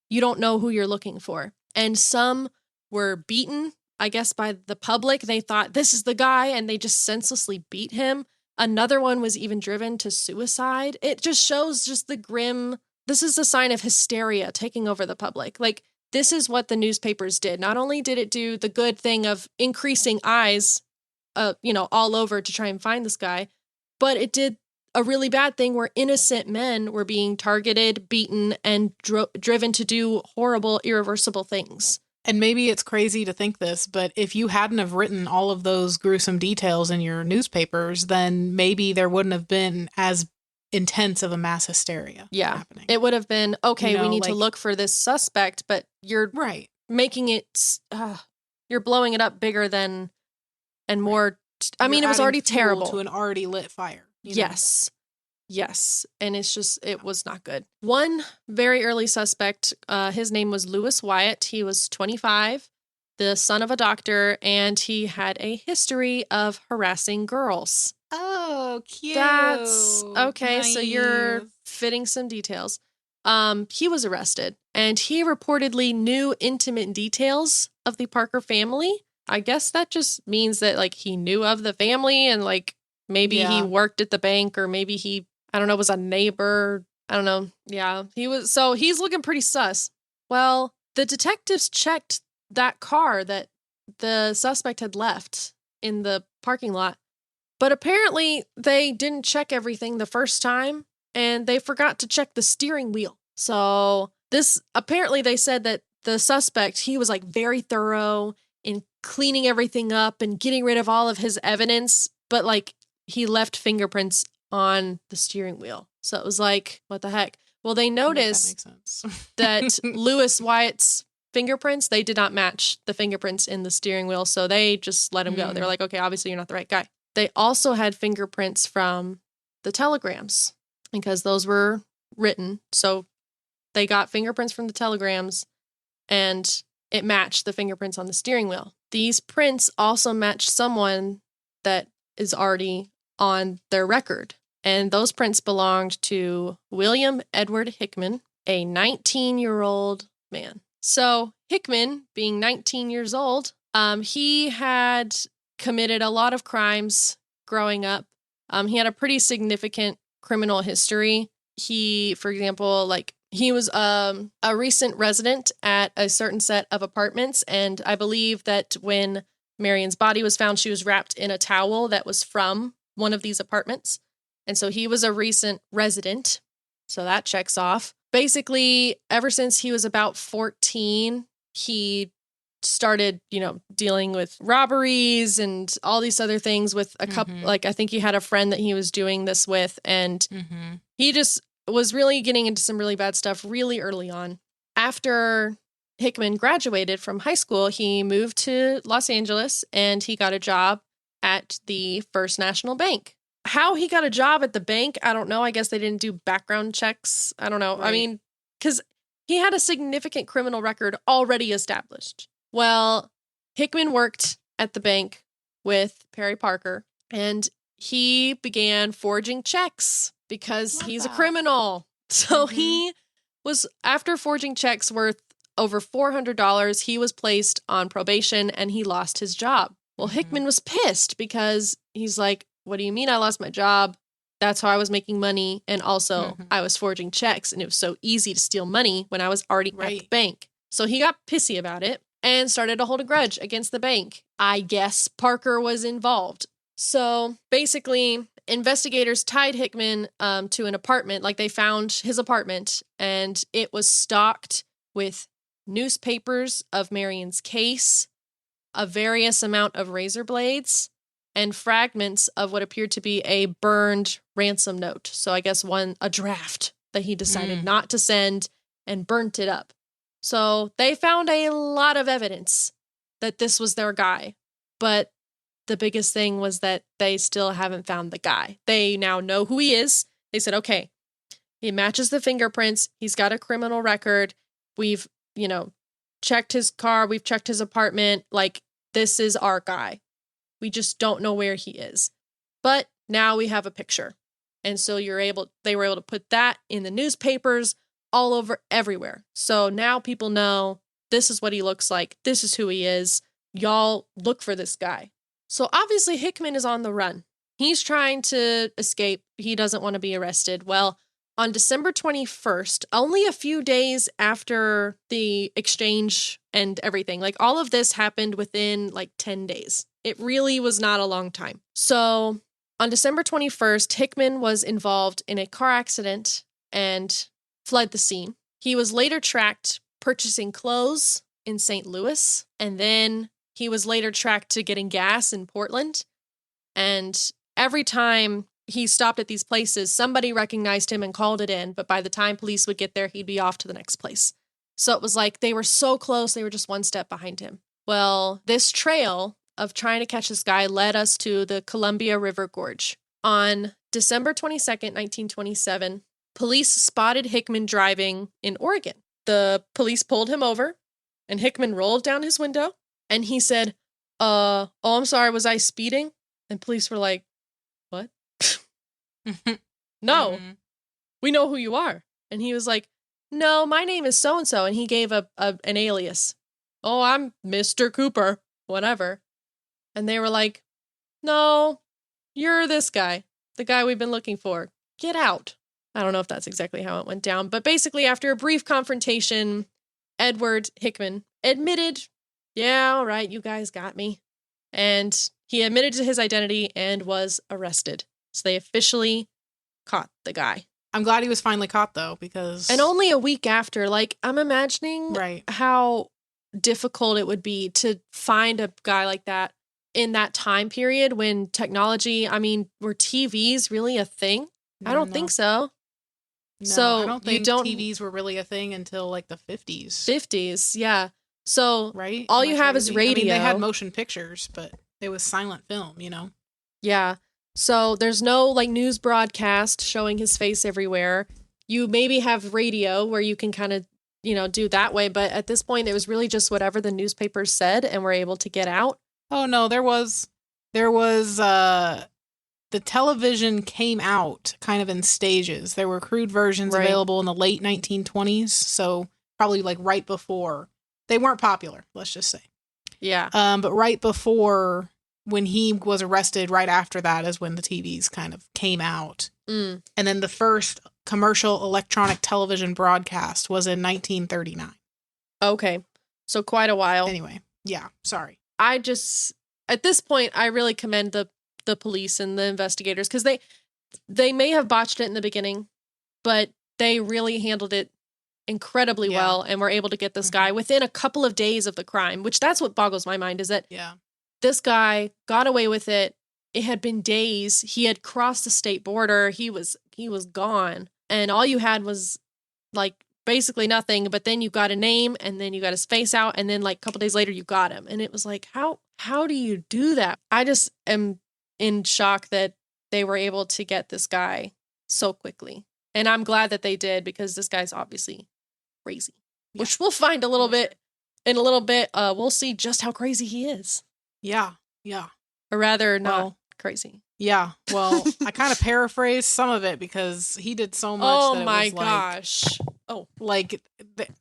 you don't know who you're looking for. And some were beaten, I guess, by the public. They thought this is the guy and they just senselessly beat him. Another one was even driven to suicide. It just shows just the grim. This is a sign of hysteria taking over the public. This is what the newspapers did. Not only did it do the good thing of increasing eyes, all over to try and find this guy, but it did a really bad thing where innocent men were being targeted, beaten, and driven to do horrible, irreversible things. And maybe it's crazy to think this, but if you hadn't have written all of those gruesome details in your newspapers, then maybe there wouldn't have been as intense of a mass hysteria happening. It would have been, okay, we need to look for this suspect, but you're making it, you're blowing it up bigger than, and more, I mean, it was already terrible. To an already lit fire. Yes. And it was not good. One very early suspect, his name was Lewis Wyatt. He was 25, the son of a doctor, and he had a history of harassing girls. Oh, cute. That's okay. Nice. So you're fitting some details. He was arrested and he reportedly knew intimate details of the Parker family. I guess that just means that he knew of the family and maybe he worked at the bank or maybe he, I don't know, was a neighbor. I don't know. Yeah, he's looking pretty sus. Well, the detectives checked that car that the suspect had left in the parking lot, but apparently they didn't check everything the first time and they forgot to check the steering wheel. So apparently they said that the suspect, he was very thorough in cleaning everything up and getting rid of all of his evidence, but like he left fingerprints on the steering wheel. So it was like, what the heck? Well, they noticed that makes sense. that Lewis Wyatt's fingerprints, they did not match the fingerprints in the steering wheel, so they just let him go. They were like, okay, obviously you're not the right guy. They also had fingerprints from the telegrams because those were written. So they got fingerprints from the telegrams and it matched the fingerprints on the steering wheel. These prints also matched someone that is already on their record. And those prints belonged to William Edward Hickman, a 19-year-old man. So Hickman, being 19 years old, he had committed a lot of crimes growing up. He had a pretty significant criminal history. He, for example, he was a recent resident at a certain set of apartments, and I believe that when Marion's body was found, she was wrapped in a towel that was from one of these apartments. And so he was a recent resident, so that checks off. Basically, ever since he was about 14, he started, dealing with robberies and all these other things with a couple, I think he had a friend that he was doing this with, and he just was really getting into some really bad stuff really early on. After Hickman graduated from high school, he moved to Los Angeles and he got a job at the First National Bank. How he got a job at the bank, I don't know. I guess they didn't do background checks. I don't know. Right. I mean, because he had a significant criminal record already established. Well, Hickman worked at the bank with Perry Parker, and he began forging checks because he's a criminal. So he was, after forging checks worth over $400, he was placed on probation and he lost his job. Well, Hickman was pissed because he's like, what do you mean I lost my job? That's how I was making money. And also I was forging checks and it was so easy to steal money when I was already at the bank. So he got pissy about it and started to hold a grudge against the bank. I guess Parker was involved. So basically, investigators tied Hickman to an apartment. Like, they found his apartment and it was stocked with newspapers of Marion's case, a various amount of razor blades, and fragments of what appeared to be a burned ransom note. So I guess a draft that he decided not to send and burnt it up. So they found a lot of evidence that this was their guy. But the biggest thing was that they still haven't found the guy. They now know who he is. They said, okay, he matches the fingerprints. He's got a criminal record. We've, checked his car. We've checked his apartment. Like, this is our guy. We just don't know where he is. But now we have a picture. And so they were able to put that in the newspapers all over everywhere. So now people know this is what he looks like. This is who he is. Y'all look for this guy. So obviously Hickman is on the run. He's trying to escape. He doesn't want to be arrested. Well, on December 21st, only a few days after the exchange and everything, like, all of this happened within 10 days. It really was not a long time. So on December 21st, Hickman was involved in a car accident and fled the scene. He was later tracked purchasing clothes in St. Louis, and then he was later tracked to getting gas in Portland. And every time he stopped at these places, somebody recognized him and called it in, but by the time police would get there, he'd be off to the next place. So it was like they were so close, they were just one step behind him. Well, this trail of trying to catch this guy led us to the Columbia River Gorge. On December 22nd, 1927, police spotted Hickman driving in Oregon. The police pulled him over, and Hickman rolled down his window, and he said, I'm sorry, was I speeding? And police were like, what? No, we know who you are. And he was like, no, my name is so-and-so. And he gave an alias. Oh, I'm Mr. Cooper, whatever. And they were like, no, you're this guy, the guy we've been looking for. Get out. I don't know if that's exactly how it went down. But basically, after a brief confrontation, Edward Hickman admitted, yeah, all right, you guys got me. And he admitted to his identity and was arrested. So they officially caught the guy. I'm glad he was finally caught, though, because... And only a week after, I'm imagining how difficult it would be to find a guy like that in that time period when technology, I mean, were TVs really a thing? I don't think so. No, So I don't you think don't TVs were really a thing until like the 50s. 50s, yeah. So Right? all Am I you have is crazy? radio. I mean, they had motion pictures, but it was silent film, you know? Yeah. So there's no like news broadcast showing his face everywhere. You maybe have radio where you can kind of, do that way. But at this point, it was really just whatever the newspapers said and were able to get out. Oh no, the television came out kind of in stages. There were crude versions Right. available in the late 1920s, so probably like right before. They weren't popular, let's just say. Yeah. But right before, when he was arrested, right after that is when the TVs kind of came out. Mm. And then the first commercial electronic television broadcast was in 1939. Okay. So quite a while. Anyway, yeah, sorry. At this point, I really commend the police and the investigators because they may have botched it in the beginning, but they really handled it incredibly well and were able to get this guy within a couple of days of the crime, which that's what boggles my mind is that this guy got away with it. It had been days. He had crossed the state border. He was gone. And all you had was like basically nothing, but then you got a name and then you got his face out and then like a couple days later you got him. And it was like, how do you do that? I just am in shock that they were able to get this guy so quickly. And I'm glad that they did because this guy's obviously crazy, which we'll find a little bit in a little bit. We'll see just how crazy he is. Yeah. Yeah. Or rather not crazy. Yeah. Well, I kind of paraphrased some of it because he did so much. Oh that it my was gosh.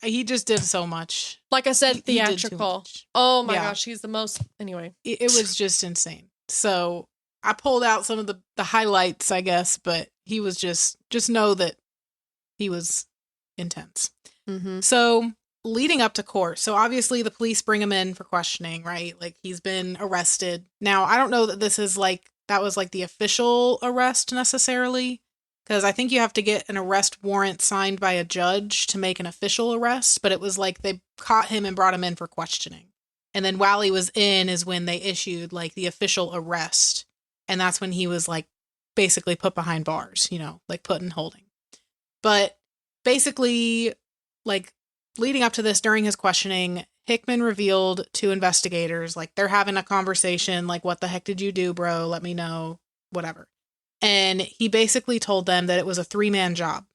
He just did so much. Like I said, He did too theatrical. much. Oh my Yeah. gosh. He's the most. Anyway. It was just insane. So I pulled out some of the highlights, I guess, but he was just know that he was intense. Mm-hmm. So leading up to court, so obviously the police bring him in for questioning, right? Like he's been arrested. Now, I don't know that that was like the official arrest necessarily, because I think you have to get an arrest warrant signed by a judge to make an official arrest, but it was like they caught him and brought him in for questioning. And then while he was in is when they issued like the official arrest. And that's when he was like basically put behind bars, like put in holding. But basically, like leading up to this, during his questioning, Hickman revealed to investigators, like they're having a conversation, like, what the heck did you do, bro? Let me know, whatever. And he basically told them that it was a 3-man job.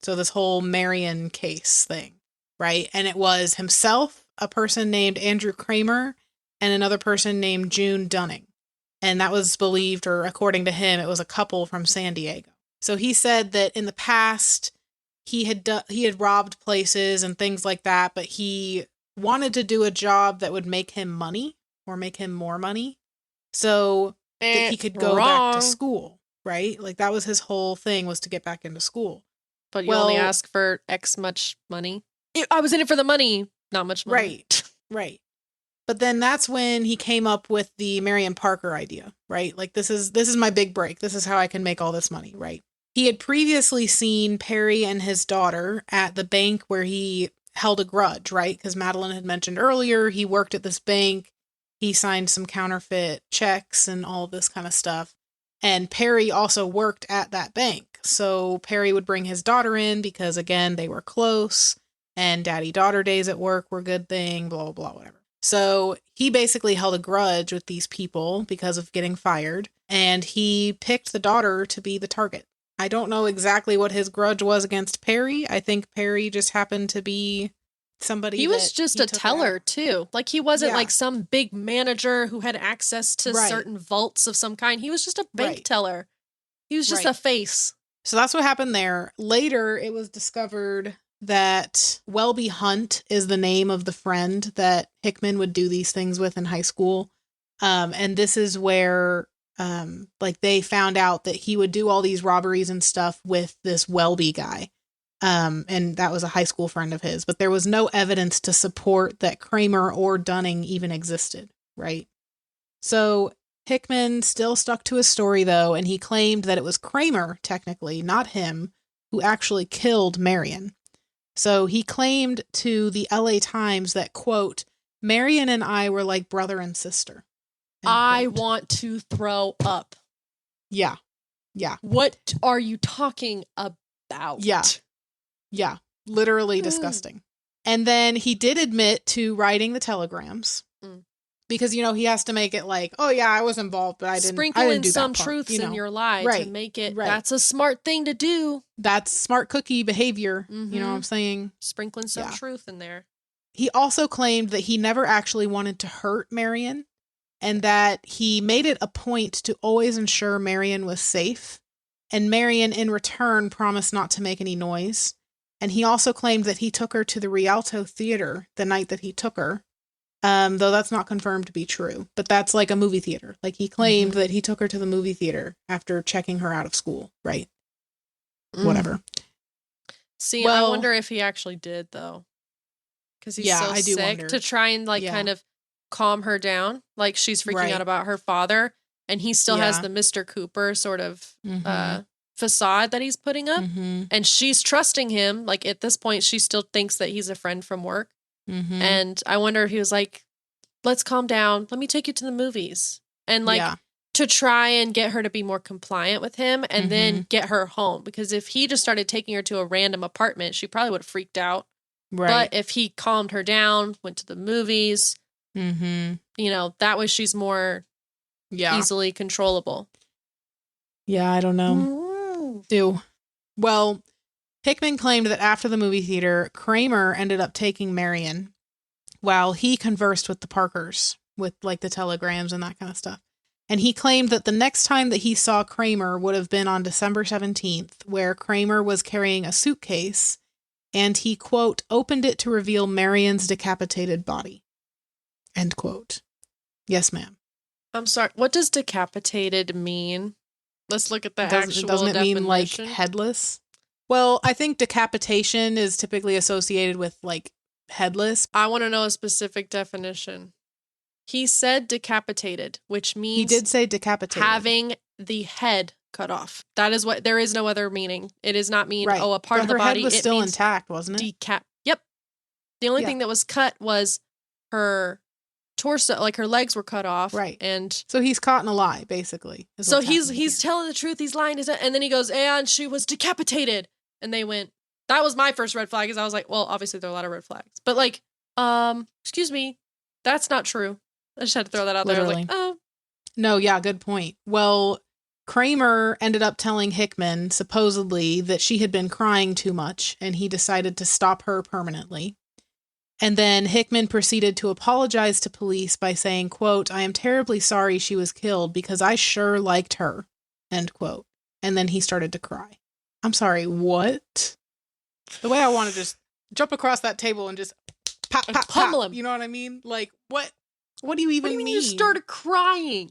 So this whole Marion case thing, right? And it was himself, a person named Andrew Kramer, and another person named June Dunning. And that was believed, or according to him, it was a couple from San Diego. So he said that in the past, he had robbed places and things like that, but he wanted to do a job that would make him money or make him more money so that he could go back to school, right? Like that was his whole thing, was to get back into school. But you only ask for X much money. I was in it for the money, not much money. Right. But then that's when he came up with the Marion Parker idea, right? Like this is my big break. This is how I can make all this money, right? He had previously seen Perry and his daughter at the bank where he held a grudge, right? Because Madeline had mentioned earlier, he worked at this bank. He signed some counterfeit checks and all this kind of stuff. And Perry also worked at that bank. So Perry would bring his daughter in because, again, they were close. And daddy-daughter days at work were a good thing, blah, blah, blah, whatever. So he basically held a grudge with these people because of getting fired. And he picked the daughter to be the target. I don't know exactly what his grudge was against Perry. I think Perry just happened to be somebody. He was just a teller too. Like he wasn't like some big manager who had access to certain vaults of some kind. He was just a bank teller. He was just a face. So that's what happened there. Later, it was discovered that Welby Hunt is the name of the friend that Hickman would do these things with in high school. And this is where like they found out that he would do all these robberies and stuff with this Welby guy. And that was a high school friend of his, but there was no evidence to support that Kramer or Dunning even existed, right? So Hickman still stuck to his story though, and he claimed that it was Kramer, technically, not him, who actually killed Marion. So he claimed to the LA Times that, quote, Marion and I were like brother and sister. End I quote. want to throw up. Yeah. Yeah. What are you talking about? Yeah. Yeah. Literally disgusting. And then he did admit to writing the telegrams. Because, he has to make it like, oh, yeah, I was involved, but I didn't do that part. Sprinkle in some truths in your lie to make it, that's a smart thing to do. That's smart cookie behavior. You know what I'm saying? Sprinkling some truth in there. He also claimed that he never actually wanted to hurt Marion and that he made it a point to always ensure Marion was safe. And Marion, in return, promised not to make any noise. And he also claimed that he took her to the Rialto Theater the night that he took her. Though that's not confirmed to be true, but that's like a movie theater. Like he claimed that he took her to the movie theater after checking her out of school, right? Whatever. See, I wonder if he actually did though. Because he's so sick to try and kind of calm her down. Like she's freaking out about her father and he still has the Mr. Cooper sort of facade that he's putting up. And she's trusting him. Like at this point, she still thinks that he's a friend from work. And I wonder if he was like, let's calm down. Let me take you to the movies. And to try and get her to be more compliant with him and then get her home. Because if he just started taking her to a random apartment, she probably would have freaked out. Right. But if he calmed her down, went to the movies, that way she's more easily controllable. Yeah, I don't know. Ew. Well, Hickman claimed that after the movie theater, Kramer ended up taking Marion while he conversed with the Parkers with like the telegrams and that kind of stuff. And he claimed that the next time that he saw Kramer would have been on December 17th, where Kramer was carrying a suitcase and he, quote, opened it to reveal Marion's decapitated body. End quote. Yes, ma'am. I'm sorry. What does decapitated mean? Let's look at the actual doesn't it definition. Mean like headless? Well, I think decapitation is typically associated with like headless. I want to know a specific definition. He said decapitated, which means he did say decapitated. Having the head cut off. That is what there is no other meaning. It does not mean a part of the body. Her head was still intact, wasn't it? Yep. The only thing that was cut was her torso, like her legs were cut off. Right. And so he's caught in a lie, basically. So he's telling the truth. He's lying. And then he goes, and she was decapitated. And they went, that was my first red flag, because I was like, well, obviously there are a lot of red flags. But like, excuse me, that's not true. I just had to throw that out there. I was like, oh. No, yeah, good point. Well, Kramer ended up telling Hickman, supposedly, that she had been crying too much, and he decided to stop her permanently. And then Hickman proceeded to apologize to police by saying, quote, I am terribly sorry she was killed because I sure liked her, end quote. And then he started to cry. I'm sorry, what? The way I want to just jump across that table and just pop, pummel him. You know what I mean? Like, what? What do you even mean? You started crying.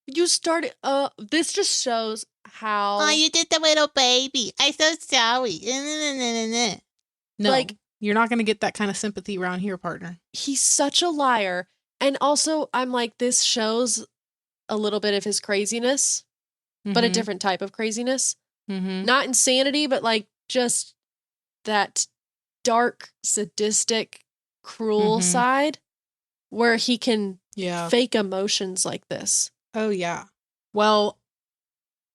You started, this just shows how. Oh, you did the little baby. I'm so sorry. No, like, you're not going to get that kind of sympathy around here, partner. He's such a liar. And also, I'm like, this shows a little bit of his craziness, but a different type of craziness. Not insanity, but like just that dark, sadistic, cruel side where he can fake emotions like this. Oh, yeah. Well,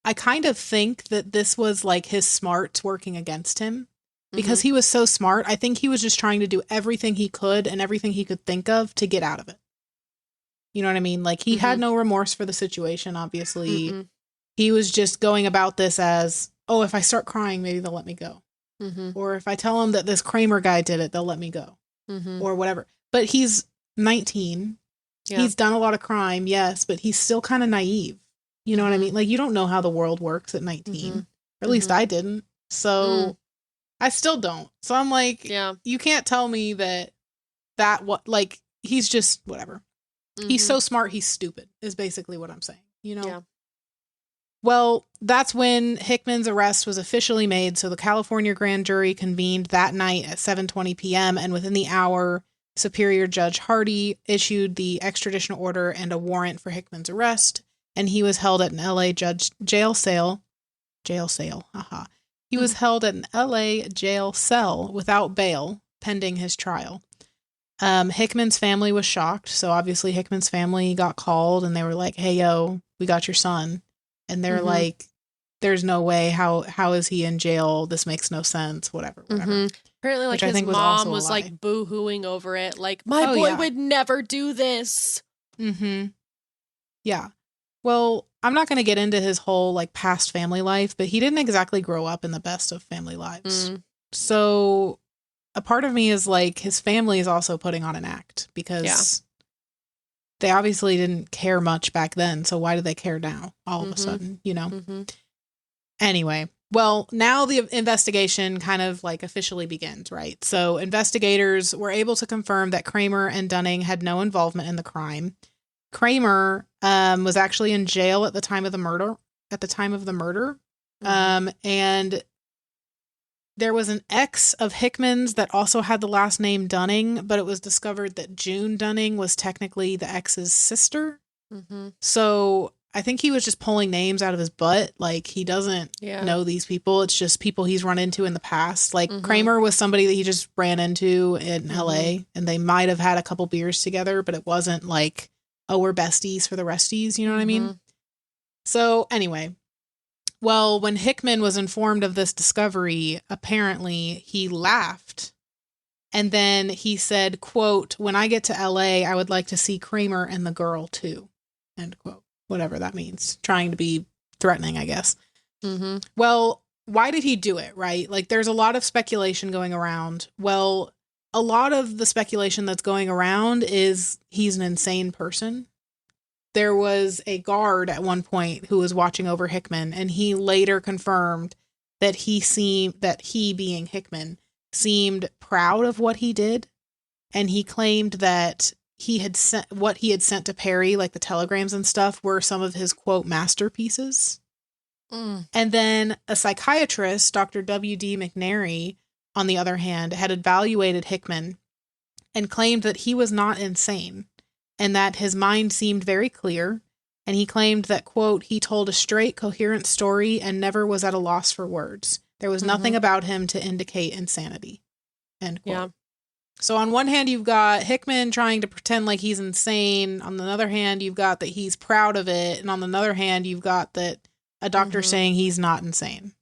I kind of think that this was like his smarts working against him because he was so smart. I think he was just trying to do everything he could and everything he could think of to get out of it. You know what I mean? Like he had no remorse for the situation, obviously. He was just going about this as, oh, if I start crying, maybe they'll let me go. Or if I tell them that this Kramer guy did it, they'll let me go. Or whatever. But he's 19. Yeah. He's done a lot of crime, yes, but he's still kind of naive. You know what I mean? Like, you don't know how the world works at 19. Or at least I didn't. So I still don't. So I'm like, you can't tell me like, he's just whatever. He's so smart, he's stupid, is basically what I'm saying. You know? Yeah. Well, that's when Hickman's arrest was officially made. So the California grand jury convened that night at 7:20 p.m. And within the hour, Superior Judge Hardy issued the extradition order and a warrant for Hickman's arrest. And he was held at an LA jail cell. He was held at an LA jail cell without bail pending his trial. Hickman's family was shocked. So obviously Hickman's family got called and they were like, hey, yo, we got your son. And they're like, there's no way. How is he in jail? This makes no sense. Whatever. Apparently, like, Which I his think was mom also a was lie. like boo-hooing over it. Like, my boy would never do this. Yeah. Well, I'm not going to get into his whole like past family life, but he didn't exactly grow up in the best of family lives. So a part of me is like, his family is also putting on an act because they obviously didn't care much back then. So why do they care now all of a sudden, you know? Anyway, well, now the investigation kind of like officially begins, right? So investigators were able to confirm that Kramer and Dunning had no involvement in the crime. Kramer was actually in jail at the time of the murder. And there was an ex of Hickman's that also had the last name Dunning, but it was discovered that June Dunning was technically the ex's sister. So I think he was just pulling names out of his butt. Like, he doesn't know these people. It's just people he's run into in the past. Like, Kramer was somebody that he just ran into in LA, and they might have had a couple beers together, but it wasn't like, oh, we're besties for the resties. You know what I mean? So anyway, well, when Hickman was informed of this discovery, apparently he laughed. And then he said, quote, when I get to LA, I would like to see Kramer and the girl too. End quote. Whatever that means. Trying to be threatening, I guess. Well, why did he do it, right? Like, there's a lot of speculation going around. Well, a lot of the speculation that's going around is he's an insane person. There was a guard at one point who was watching over Hickman, and he later confirmed that he being Hickman, seemed proud of what he did. And he claimed that what he had sent to Perry, like the telegrams and stuff, were some of his, quote, masterpieces. And then a psychiatrist, Dr. W.D. McNary, on the other hand, had evaluated Hickman and claimed that he was not insane and that his mind seemed very clear. And he claimed that, quote, he told a straight, coherent story and never was at a loss for words. There was nothing about him to indicate insanity, end quote. Yeah. So on one hand, you've got Hickman trying to pretend like he's insane. On the other hand, you've got that he's proud of it. And on the other hand, you've got that a doctor saying he's not insane.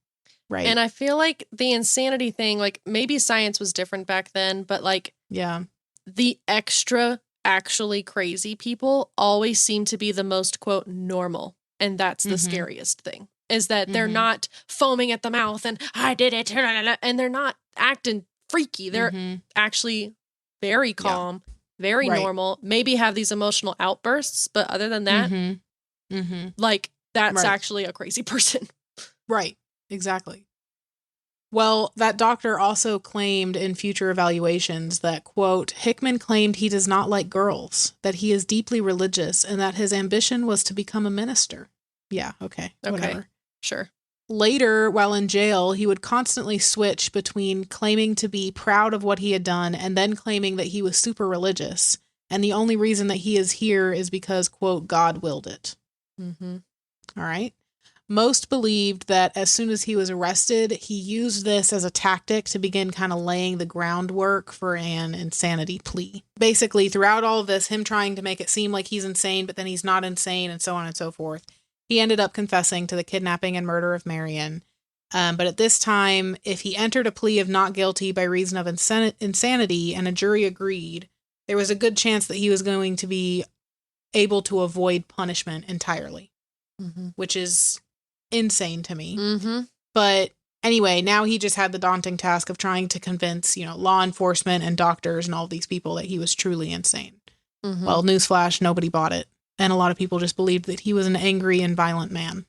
Right. And I feel like the insanity thing, like, maybe science was different back then, but like, the extra actually crazy people always seem to be the most, quote, normal. And that's the scariest thing, is that they're not foaming at the mouth and I did it. And they're not acting freaky. They're actually very calm, very normal, maybe have these emotional outbursts. But other than that, like, that's actually a crazy person. Right. Exactly. Well, that doctor also claimed in future evaluations that, quote, Hickman claimed he does not like girls, that he is deeply religious, and that his ambition was to become a minister. Yeah, okay, whatever. Sure. Later, while in jail, he would constantly switch between claiming to be proud of what he had done and then claiming that he was super religious. And the only reason that he is here is because, quote, God willed it. All right. Most believed that as soon as he was arrested, he used this as a tactic to begin kind of laying the groundwork for an insanity plea. Basically, throughout all of this, him trying to make it seem like he's insane, but then he's not insane, and so on and so forth. He ended up confessing to the kidnapping and murder of Marion. But at this time, if he entered a plea of not guilty by reason of insanity and a jury agreed, there was a good chance that he was going to be able to avoid punishment entirely, which is insane to me. But anyway, now he just had the daunting task of trying to convince, law enforcement and doctors and all these people that he was truly insane. Well, newsflash, nobody bought it. And a lot of people just believed that he was an angry and violent man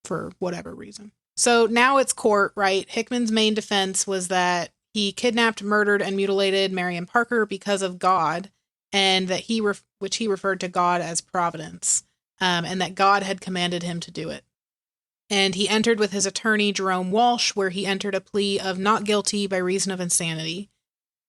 for whatever reason. So now it's court, right? Hickman's main defense was that he kidnapped, murdered, and mutilated Marion Parker because of God, and that which he referred to God as providence, and that God had commanded him to do it. And he entered with his attorney, Jerome Walsh, where he entered a plea of not guilty by reason of insanity.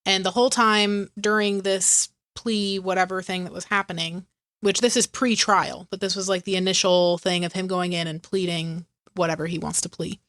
And the whole time during this plea, whatever thing that was happening, which this is pre-trial, but this was like the initial thing of him going in and pleading whatever he wants to plea.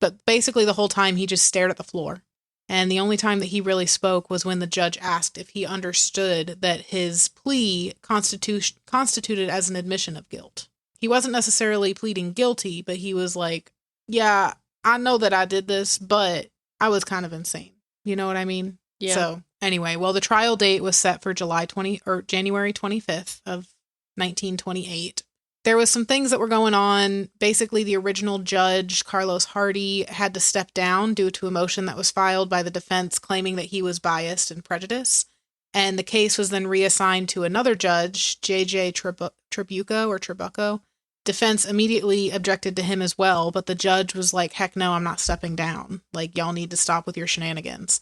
But basically the whole time he just stared at the floor. And the only time that he really spoke was when the judge asked if he understood that his plea constituted as an admission of guilt. He wasn't necessarily pleading guilty, but he was like, yeah, I know that I did this, but I was kind of insane. You know what I mean? Yeah. So anyway, well, the trial date was set for January 25th of 1928. There was some things that were going on. Basically, the original judge, Carlos Hardy, had to step down due to a motion that was filed by the defense claiming that he was biased and prejudiced. And the case was then reassigned to another judge, J.J. Tribuco. Defense immediately objected to him as well, but the judge was like, heck no, I'm not stepping down. Like, y'all need to stop with your shenanigans.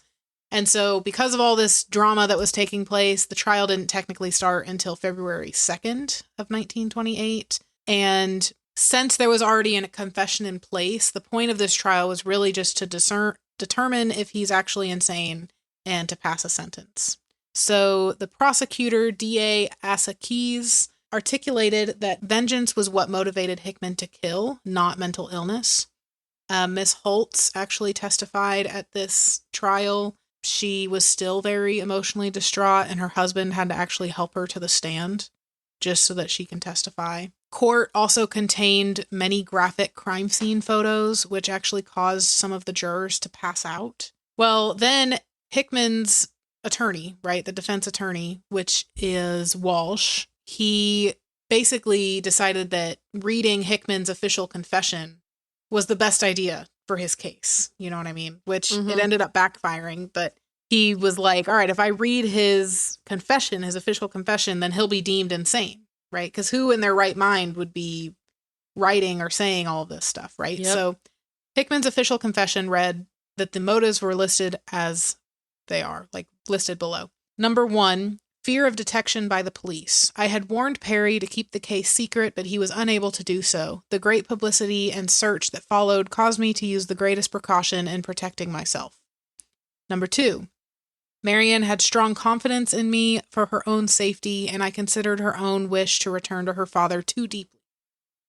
And so because of all this drama that was taking place, the trial didn't technically start until February 2nd of 1928. And since there was already a confession in place, the point of this trial was really just to determine if he's actually insane and to pass a sentence. So the prosecutor, D.A. Asakis, articulated that vengeance was what motivated Hickman to kill, not mental illness. Miss Holtz actually testified at this trial. She was still very emotionally distraught, and her husband had to actually help her to the stand just so that she can testify. Court also contained many graphic crime scene photos, which actually caused some of the jurors to pass out. Well, then Hickman's attorney, right, the defense attorney, which is Walsh, he basically decided that reading Hickman's official confession was the best idea for his case. You know what I mean? Which it ended up backfiring, but he was like, all right, if I read his confession, his official confession, then he'll be deemed insane, right? Because who in their right mind would be writing or saying all of this stuff, right? Yep. So Hickman's official confession read that the motives were listed as they are, like listed below. Number 1, fear of detection by the police. I had warned Perry to keep the case secret, but he was unable to do so. The great publicity and search that followed caused me to use the greatest precaution in protecting myself. Number 2, Marion had strong confidence in me for her own safety, and I considered her own wish to return to her father too deeply.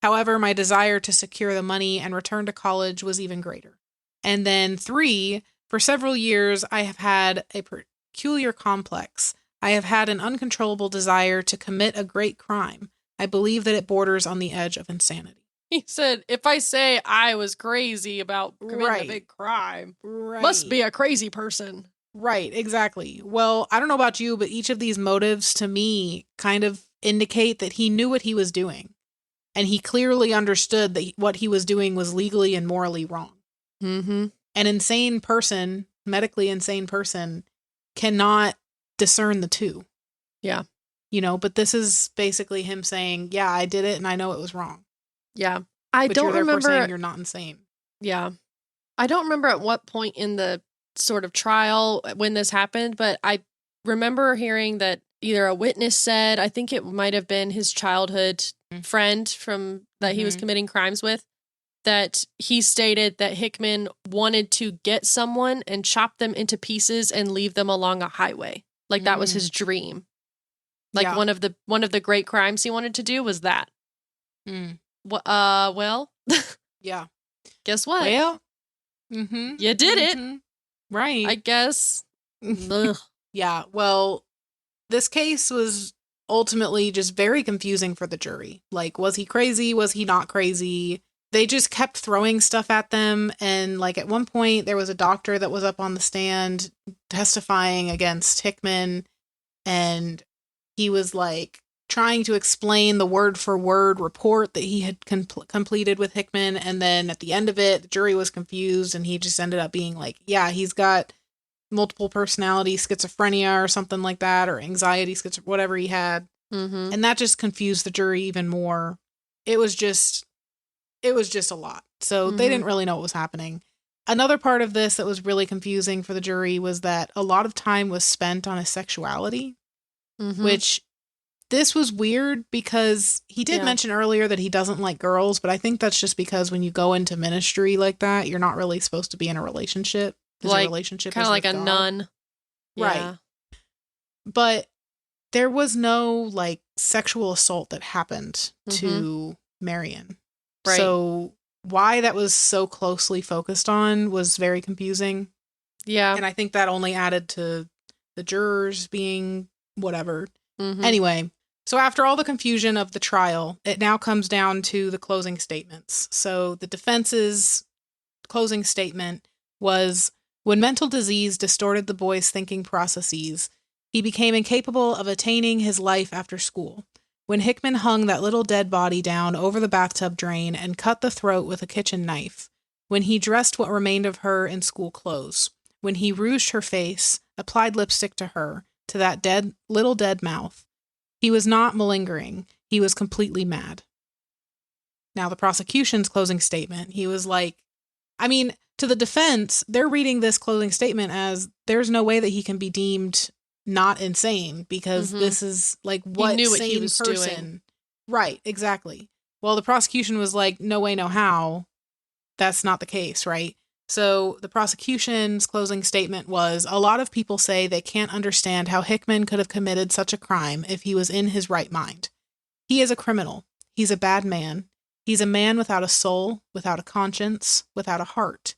However, my desire to secure the money and return to college was even greater. And then 3, for several years, I have had a peculiar complex. I have had an uncontrollable desire to commit a great crime. I believe that it borders on the edge of insanity. He said, if I say I was crazy about committing a Right. big crime, Right. must be a crazy person. Right, exactly. Well, I don't know about you, but each of these motives to me kind of indicate that he knew what he was doing. And he clearly understood that what he was doing was legally and morally wrong. Mm-hmm. An insane person, medically insane person, cannot discern the two. Yeah. You know, but this is basically him saying, yeah, I did it and I know it was wrong. Yeah. I But don't you're therefore remember. saying you're not insane. Yeah. I don't remember at what point in the sort of trial when this happened, but I remember hearing that either a witness said, I think it might have been his childhood friend from that he was committing crimes with, that he stated that Hickman wanted to get someone and chop them into pieces and leave them along a highway. Like that was his dream. Like Yeah. one of the great crimes he wanted to do was that. Well, Yeah. guess what? Well, You did it. Right. I guess. Ugh. Yeah. Well, this case was ultimately just very confusing for the jury. Like, was he crazy? Was he not crazy? They just kept throwing stuff at them. And like at one point, there was a doctor that was up on the stand testifying against Hickman. And he was like trying to explain the word for word report that he had completed with Hickman. And then at the end of it, the jury was confused and he just ended up being like, yeah, he's got multiple personality schizophrenia or something like that, or anxiety, whatever he had. Mm-hmm. And that just confused the jury even more. It was just a lot. So they didn't really know what was happening. Another part of this that was really confusing for the jury was that a lot of time was spent on his sexuality, which this was weird because he did mention earlier that he doesn't like girls, but I think that's just because when you go into ministry like that, you're not really supposed to be in a relationship. Like, a relationship kind of like a God. nun. Right. Yeah. But there was no like sexual assault that happened to Marion. Right. So why that was so closely focused on was very confusing. Yeah. And I think that only added to the jurors being whatever. Mm-hmm. Anyway, so after all the confusion of the trial, it now comes down to the closing statements. So the defense's closing statement was, when mental disease distorted the boy's thinking processes, he became incapable of attaining his life after school. When Hickman hung that little dead body down over the bathtub drain and cut the throat with a kitchen knife. When he dressed what remained of her in school clothes. When he rouged her face, applied lipstick to her, to that little dead mouth. He was not malingering. He was completely mad. Now, the prosecution's closing statement, he was like, I mean, to the defense, they're reading this closing statement as there's no way that he can be deemed not insane because this is like what knew what sane he was person. doing. Right, exactly. Well, the prosecution was like, no way, no how. That's not the case, right? So the prosecution's closing statement was, a lot of people say they can't understand how Hickman could have committed such a crime if he was in his right mind. He is a criminal. He's a bad man. He's a man without a soul, without a conscience, without a heart.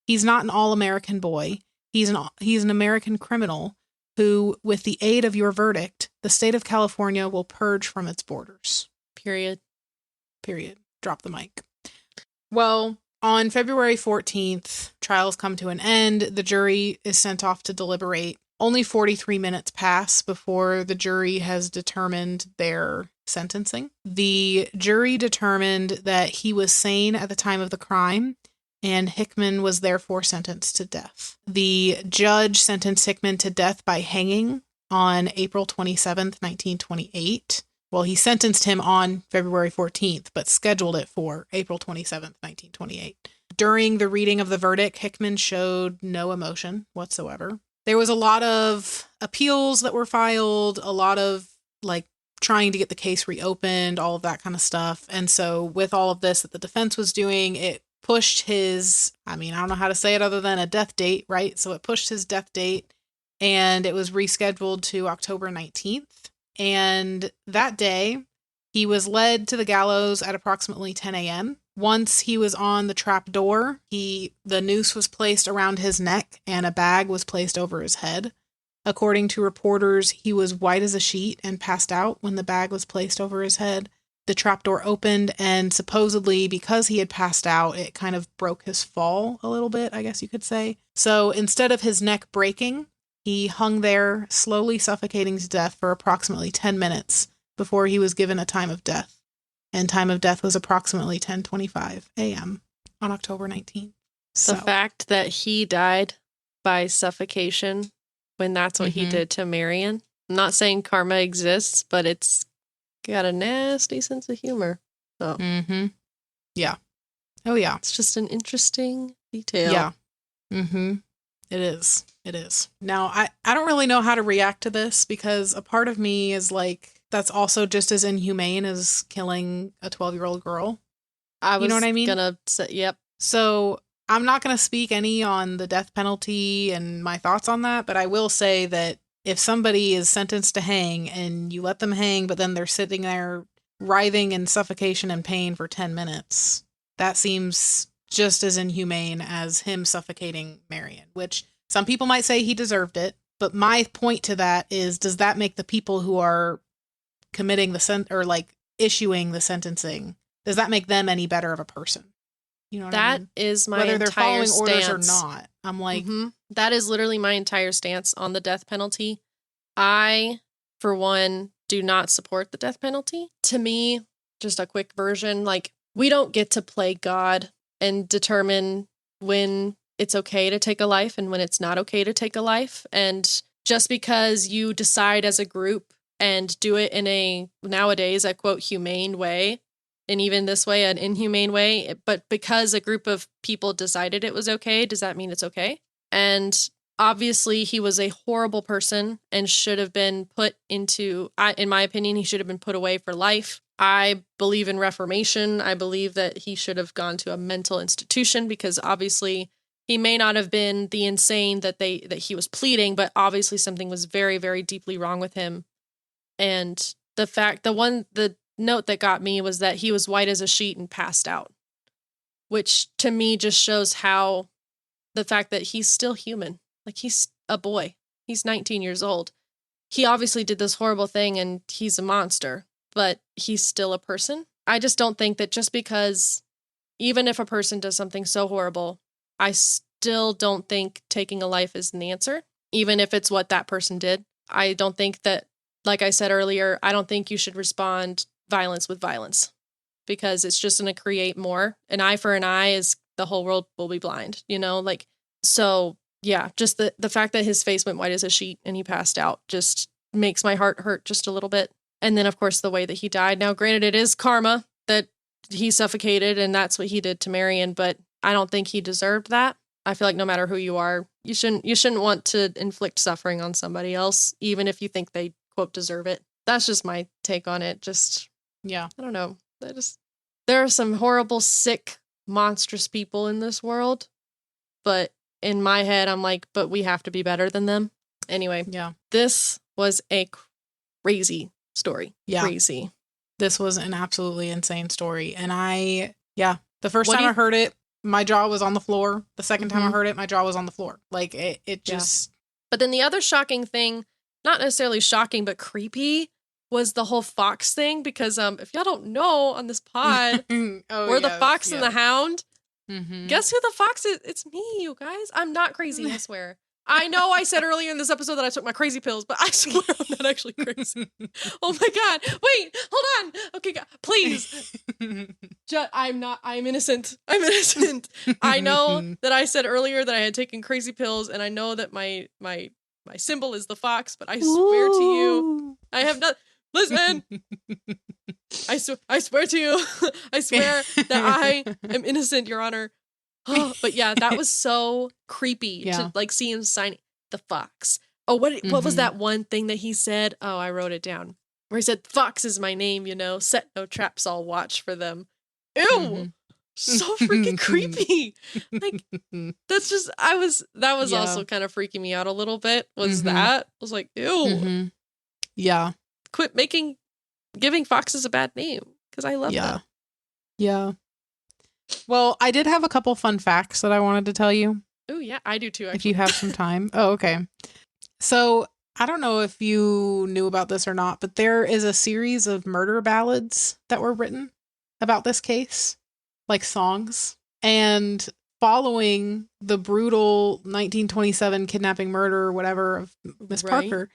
He's not an all-American boy. He's an American criminal who, with the aid of your verdict, the state of California will purge from its borders. Period. Drop the mic. Well, on February 14th, trials come to an end. The jury is sent off to deliberate. Only 43 minutes pass before the jury has determined their sentencing. The jury determined that he was sane at the time of the crime, and Hickman was therefore sentenced to death. The judge sentenced Hickman to death by hanging on April 27th, 1928. Well, he sentenced him on February 14th, but scheduled it for April 27th, 1928. During the reading of the verdict, Hickman showed no emotion whatsoever. There was a lot of appeals that were filed, a lot of like trying to get the case reopened, all of that kind of stuff. And so with all of this that the defense was doing, it pushed his, I don't know how to say it other than a death date, right? So it pushed his death date and it was rescheduled to October 19th. And that day, he was led to the gallows at approximately 10 a.m. Once he was on the trap door, the noose was placed around his neck and a bag was placed over his head. According to reporters, he was white as a sheet and passed out when the bag was placed over his head. The trapdoor opened, and supposedly because he had passed out, it kind of broke his fall a little bit, I guess you could say. So instead of his neck breaking, he hung there, slowly suffocating to death for approximately 10 minutes before he was given a time of death. And time of death was approximately 10:25 a.m. on October 19th. The fact that he died by suffocation when that's what he did to Marion. I'm not saying karma exists, but it's got a nasty sense of humor. So. Yeah. Oh, yeah. It's just an interesting detail. Yeah. It is. Now, I don't really know how to react to this because a part of me is like, that's also just as inhumane as killing a 12-year-old girl. You know what I mean? Gonna say, yep. So I'm not going to speak any on the death penalty and my thoughts on that, but I will say that if somebody is sentenced to hang and you let them hang, but then they're sitting there writhing in suffocation and pain for 10 minutes, that seems just as inhumane as him suffocating Marion, which some people might say he deserved it. But my point to that is, does that make the people who are committing issuing the sentencing, does that make them any better of a person? You know what I mean? That is my whether they're entire following orders stance. or not. I'm like, that is literally my entire stance on the death penalty. I, for one, do not support the death penalty. To me, just a quick version, like, we don't get to play God and determine when it's okay to take a life and when it's not okay to take a life. And just because you decide as a group and do it in a, nowadays, I quote, humane way, and even this way, an inhumane way, but because a group of people decided it was okay, does that mean it's okay? And obviously, he was a horrible person and should have been put into, in my opinion, he should have been put away for life. I believe in reformation. I believe that he should have gone to a mental institution because obviously he may not have been the insane that he was pleading, but obviously something was very, very deeply wrong with him. And the note that got me was that he was white as a sheet and passed out, which to me just shows how the fact that he's still human. Like, he's a boy. He's 19 years old. He obviously did this horrible thing and he's a monster, but he's still a person. I just don't think that just because, even if a person does something so horrible, I still don't think taking a life is an answer, even if it's what that person did. I don't think that, like I said earlier, I don't think you should respond violence with violence, because it's just going to create more. An eye for an eye is the whole world will be blind, like, so yeah, just the fact that his face went white as a sheet and he passed out just makes my heart hurt just a little bit. And then, of course, the way that he died. Now, granted, it is karma that he suffocated and that's what he did to Marion, but I don't think he deserved that. I feel like no matter who you are, you shouldn't want to inflict suffering on somebody else, even if you think they, quote, deserve it. That's just my take on it. Just, Yeah. I don't know. There are some horrible, sick, monstrous people in this world, but in my head, I'm like, but we have to be better than them. Anyway, Yeah. this was a crazy story. Yeah. Crazy. This was an absolutely insane story. And the first What time do I you- heard it, my jaw was on the floor. The second time I Mhm. heard it, my jaw was on the floor. Like, it just... But then the other shocking thing, not necessarily shocking, but creepy, was the whole fox thing. Because if y'all don't know on this pod, we're the fox and the hound. Mm-hmm. Guess who the fox is? It's me, you guys. I'm not crazy, I swear. I know I said earlier in this episode that I took my crazy pills, but I swear I'm not actually crazy. Oh my God. Wait, hold on. Okay, God, please. I'm innocent. I'm innocent. I know that I said earlier that I had taken crazy pills, and I know that my symbol is the fox, but I swear to you, I have not. Listen, I swear to you, I swear that I am innocent, Your Honor. But yeah, that was so creepy to like see him sign the fox. Oh, what was that one thing that he said? Oh, I wrote it down. Where he said, "Fox is my name, set no traps, I'll watch for them." Ew, so freaking creepy. Like, that's just that was also kind of freaking me out a little bit. That I was like, ew. Yeah. Quit giving foxes a bad name, because I love them. Yeah. Well, I did have a couple fun facts that I wanted to tell you. Oh, yeah, I do too, actually. If you have some time. Oh, okay. So, I don't know if you knew about this or not, but there is a series of murder ballads that were written about this case, like songs. And following the brutal 1927 kidnapping, murder, whatever, of Miss Parker,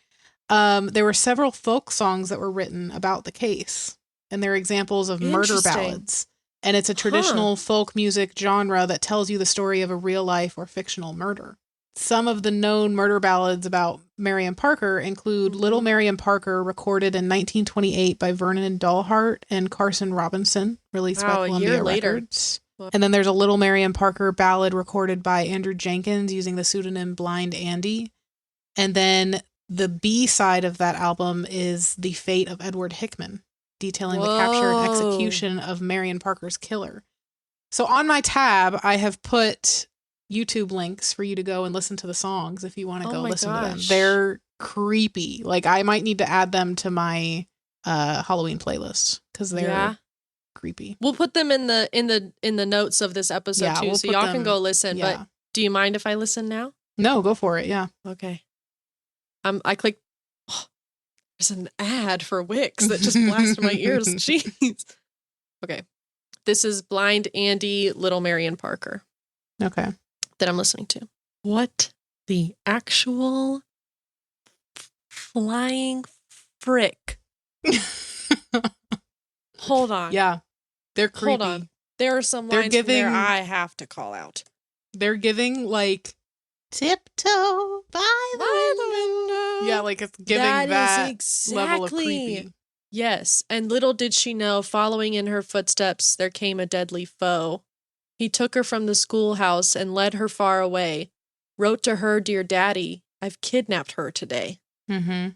there were several folk songs that were written about the case. And they're examples of murder ballads. And it's a traditional folk music genre that tells you the story of a real life or fictional murder. Some of the known murder ballads about Marion Parker include Little Marion Parker, recorded in 1928 by Vernon Dalhart and Carson Robinson, released by Columbia Records. And then there's a Little Marion Parker ballad recorded by Andrew Jenkins using the pseudonym Blind Andy. And then the B side of that album is The Fate of Edward Hickman, detailing the capture and execution of Marion Parker's killer. So on my tab, I have put YouTube links for you to go and listen to the songs if you want to go listen to them. They're creepy. Like, I might need to add them to my Halloween playlist because they're creepy. We'll put them in the notes of this episode too, so y'all can go listen. Yeah. But do you mind if I listen now? No, go for it. Yeah. Okay. I clicked. Oh, there's an ad for Wix that just blasted my ears. Jeez. Okay. This is Blind Andy, Little Marion Parker. Okay. That I'm listening to. What the actual flying frick? Hold on. Yeah. They're creepy. Hold on. There are some lines from there I have to call out. They're giving, like, tiptoe by the window. Yeah, like it's giving that level of creepy. Yes, and little did she know, following in her footsteps, there came a deadly foe. He took her from the schoolhouse and led her far away. Wrote to her, "Dear Daddy, I've kidnapped her today." Mm-hmm.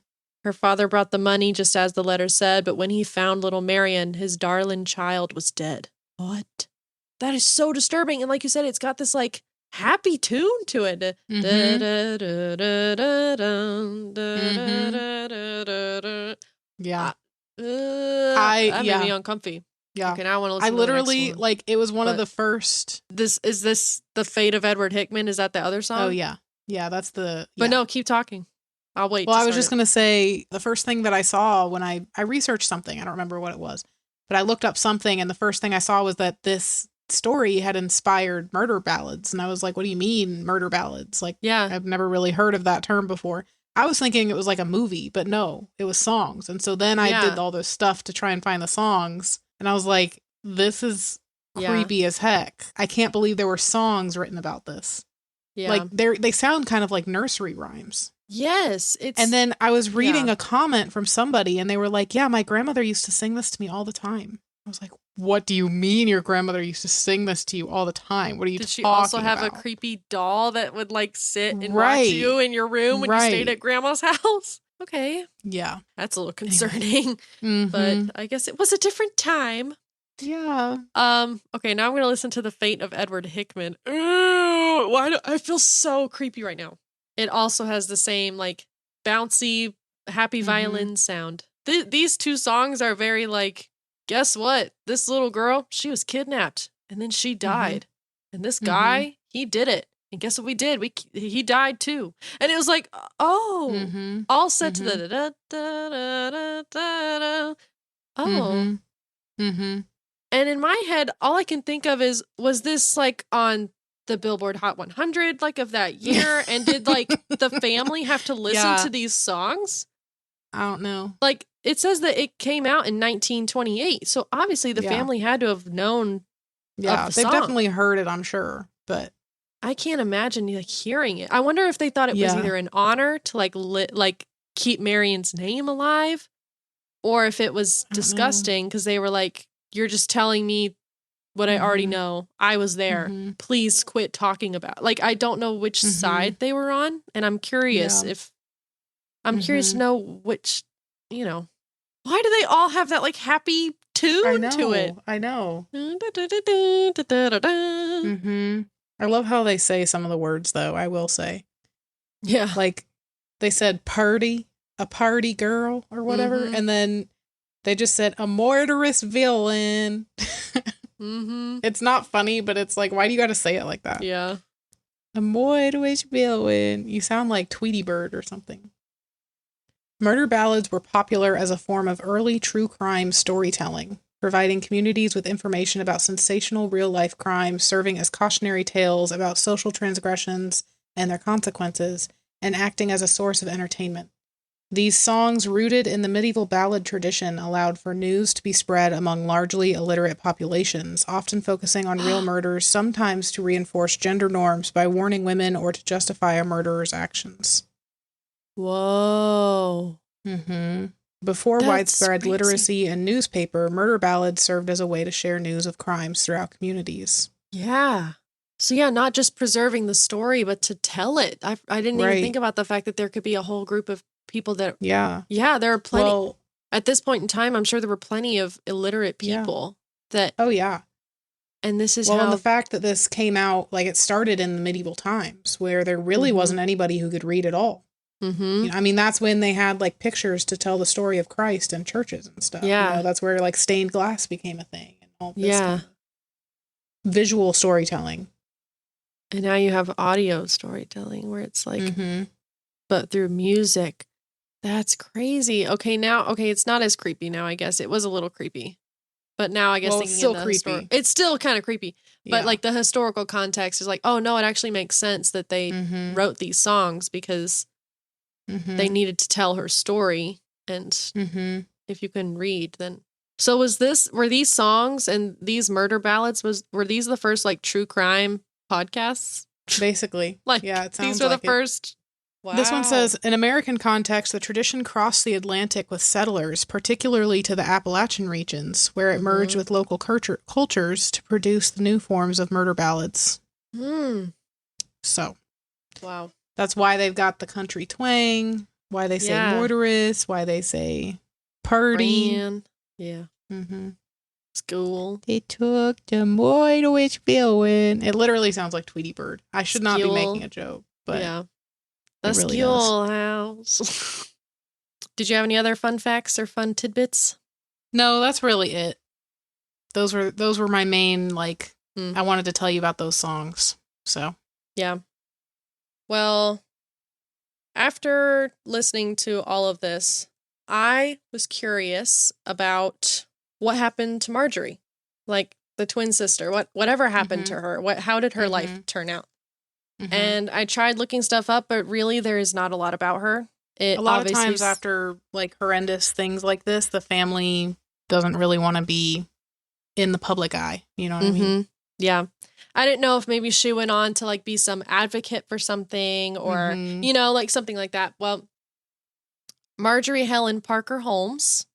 Her father brought the money just as the letter said, but when he found little Marion, his darling child was dead. What? That is so disturbing. And like you said, it's got this like happy tune to it. Yeah. That made me uncomfy. Yeah. Okay, now I want to listen I to literally, the next one. like, it was one of the first. Is this The Fate of Edward Hickman? Is that the other song? Oh, yeah. Yeah, that's the. But Yeah. no, keep talking. I'll wait. Well, to I was start just it. going to say the first thing that I saw when I researched something, I don't remember what it was, but I looked up something and the first thing I saw was that this story had inspired murder ballads. And I was like, what do you mean murder ballads? Like, Yeah. I've never really heard of that term before. I was thinking it was like a movie, but no, it was songs. And so then I did all this stuff to try and find the songs. And I was like, this is creepy as heck. I can't believe there were songs written about this. Yeah. Like they sound kind of like nursery rhymes. Yes. And then I was reading a comment from somebody and they were like, yeah, my grandmother used to sing this to me all the time. I was like, what do you mean your grandmother used to sing this to you all the time? What are you Did she talking also have about? a creepy doll that would like sit and watch you in your room when you stayed at grandma's house? Okay. Yeah. That's a little concerning. But I guess it was a different time. Yeah. Okay, now I'm gonna listen to The Fate of Edward Hickman. Ooh, why do I feel so creepy right now? It also has the same like bouncy, happy violin sound. These two songs are very like, guess what? This little girl, she was kidnapped and then she died. And this guy, he did it. And guess what we did? He died too. And it was like, oh, all set to the da da da da da da. Oh. And in my head, all I can think of is, was this like on the Billboard Hot 100 like of that year? And did like the family have to listen to these songs? I don't know. Like it says that it came out in 1928. So obviously the family had to have known. Yeah, of the they've song. definitely heard it, I'm sure. But I can't imagine like hearing it. I wonder if they thought it was either an honor to like keep Marion's name alive, or if it was disgusting because they were like, you're just telling me what I already know. I was there. Please quit talking about. Like, I don't know which side they were on, and I'm curious if I'm curious to know which, you know, why do they all have that like happy tune to it? I know. I love how they say some of the words though, I will say. Yeah. Like they said party, a party girl or whatever, and then they just said a murderous villain. It's not funny, but it's like, why do you got to say it like that? Yeah. A murderous villain. You sound like Tweety Bird or something. Murder ballads were popular as a form of early true crime storytelling, providing communities with information about sensational real-life crimes, serving as cautionary tales about social transgressions and their consequences, and acting as a source of entertainment. These songs, rooted in the medieval ballad tradition, allowed for news to be spread among largely illiterate populations, often focusing on real murders, sometimes to reinforce gender norms by warning women or to justify a murderer's actions. Whoa. Before That's widespread crazy. literacy and newspaper, murder ballads served as a way to share news of crimes throughout communities. Yeah. So yeah, not just preserving the story, but to tell it. I didn't even think about the fact that there could be a whole group of people that... Yeah, there are plenty... Well, at this point in time, I'm sure there were plenty of illiterate people that... Oh, yeah. And this is well, how... and the fact that this came out, like it started in the medieval times, where there really wasn't anybody who could read at all. You know, I mean, that's when they had like pictures to tell the story of Christ in churches and stuff. Yeah. You know, that's where like stained glass became a thing and all this kind of visual storytelling. And now you have audio storytelling where it's like, but through music. That's crazy. Okay, it's not as creepy now, I guess. It was a little creepy. But now I guess it's still creepy. It's still kind of creepy. But like the historical context is like, oh no, it actually makes sense that they wrote these songs because they needed to tell her story. And if you can read, then... So were these songs and these murder ballads, were these the first like true crime podcasts? Basically. Like, yeah, it sounds these were like the first. Wow. This one says, in American context, the tradition crossed the Atlantic with settlers, particularly to the Appalachian regions, where it merged with local cultures to produce the new forms of murder ballads. So. Wow. That's why they've got the country twang, why they say murderous, why they say party. Yeah. School. They took the murderous villain. It literally sounds like Tweety Bird. I should not be making a joke, but the really Skill House. Did you have any other fun facts or fun tidbits? No, that's really it. Those were my main, like, I wanted to tell you about those songs. So. Yeah. Well, after listening to all of this, I was curious about what happened to Marjorie, like the twin sister. Whatever happened to her? How did her life turn out? And I tried looking stuff up, but really there is not a lot about her. A lot of times after like horrendous things like this, the family doesn't really want to be in the public eye. You know what I mean? Yeah. I didn't know if maybe she went on to like be some advocate for something or, you know, like something like that. Well, Marjorie Helen Parker Holmes.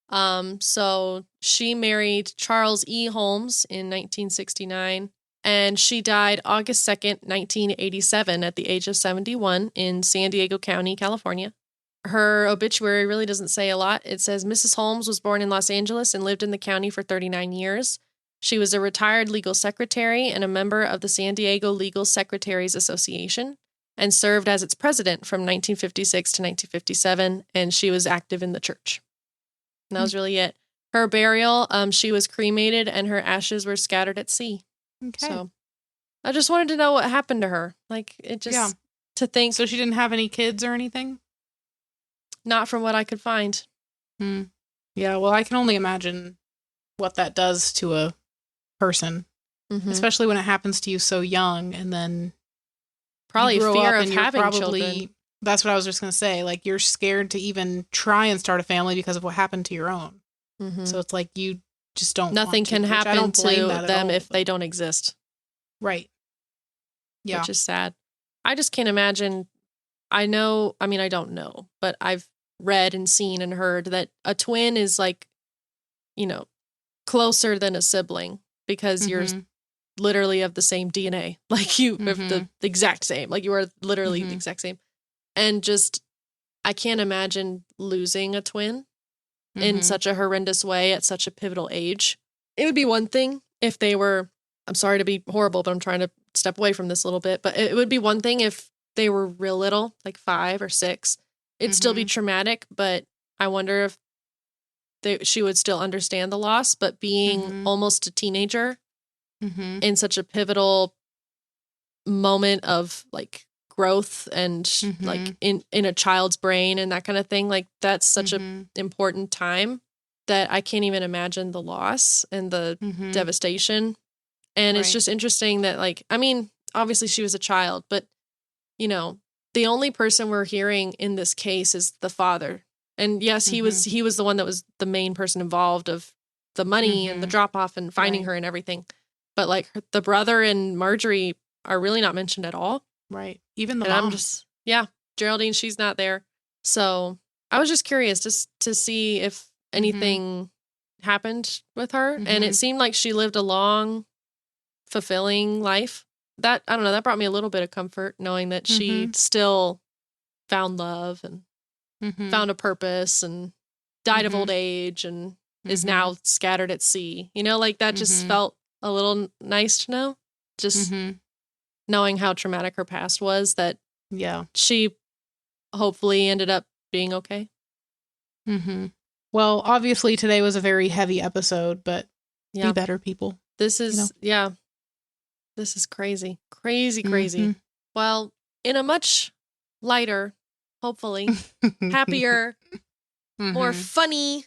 So she married Charles E. Holmes in 1969, and she died August 2nd, 1987 at the age of 71 in San Diego County, California. Her obituary really doesn't say a lot. It says Mrs. Holmes was born in Los Angeles and lived in the county for 39 years. She was a retired legal secretary and a member of the San Diego Legal Secretaries Association and served as its president from 1956 to 1957, and she was active in the church. And that was really it. Her burial, she was cremated and her ashes were scattered at sea. Okay. So I just wanted to know what happened to her. Like, it just, to think. So she didn't have any kids or anything? Not from what I could find. Yeah, well, I can only imagine what that does to a person, especially when it happens to you so young, and then probably fear of having probably, children. That's what I was just going to say. Like, you're scared to even try and start a family because of what happened to your own. So it's like you just don't. Nothing can happen to them if they don't exist. Right. Yeah. Which is sad. I just can't imagine. I don't know, but I've read and seen and heard that a twin is like, you know, closer than a sibling because you're literally of the same DNA. Like you have the exact same. Like you are literally the exact same. And just, I can't imagine losing a twin in such a horrendous way at such a pivotal age. It would be one thing if they were, I'm sorry to be horrible, but I'm trying to step away from this a little bit, but it would be one thing if they were real little, like 5 or 6. It'd still be traumatic, but I wonder if she would still understand the loss, but being almost a teenager in such a pivotal moment of like growth and like in a child's brain and that kind of thing, like that's such a important time that I can't even imagine the loss and the devastation. And it's just interesting that, like, I mean, obviously she was a child, but you know, the only person we're hearing in this case is the father. And yes, he was the one that was the main person involved of the money and the drop off and finding her and everything. But like the brother and Marjorie are really not mentioned at all. Right. Even the mom. mom. Geraldine, she's not there. So I was just curious just to see if anything happened with her. And it seemed like she lived a long, fulfilling life. That, I don't know, that brought me a little bit of comfort knowing that she still found love and found a purpose and died of old age and is now scattered at sea. You know, like that just felt a little nice to know. Just knowing how traumatic her past was, that she hopefully ended up being okay. Well, obviously today was a very heavy episode, but be better, people. This is, this is crazy. Crazy. Well, in a much lighter, hopefully, happier, more funny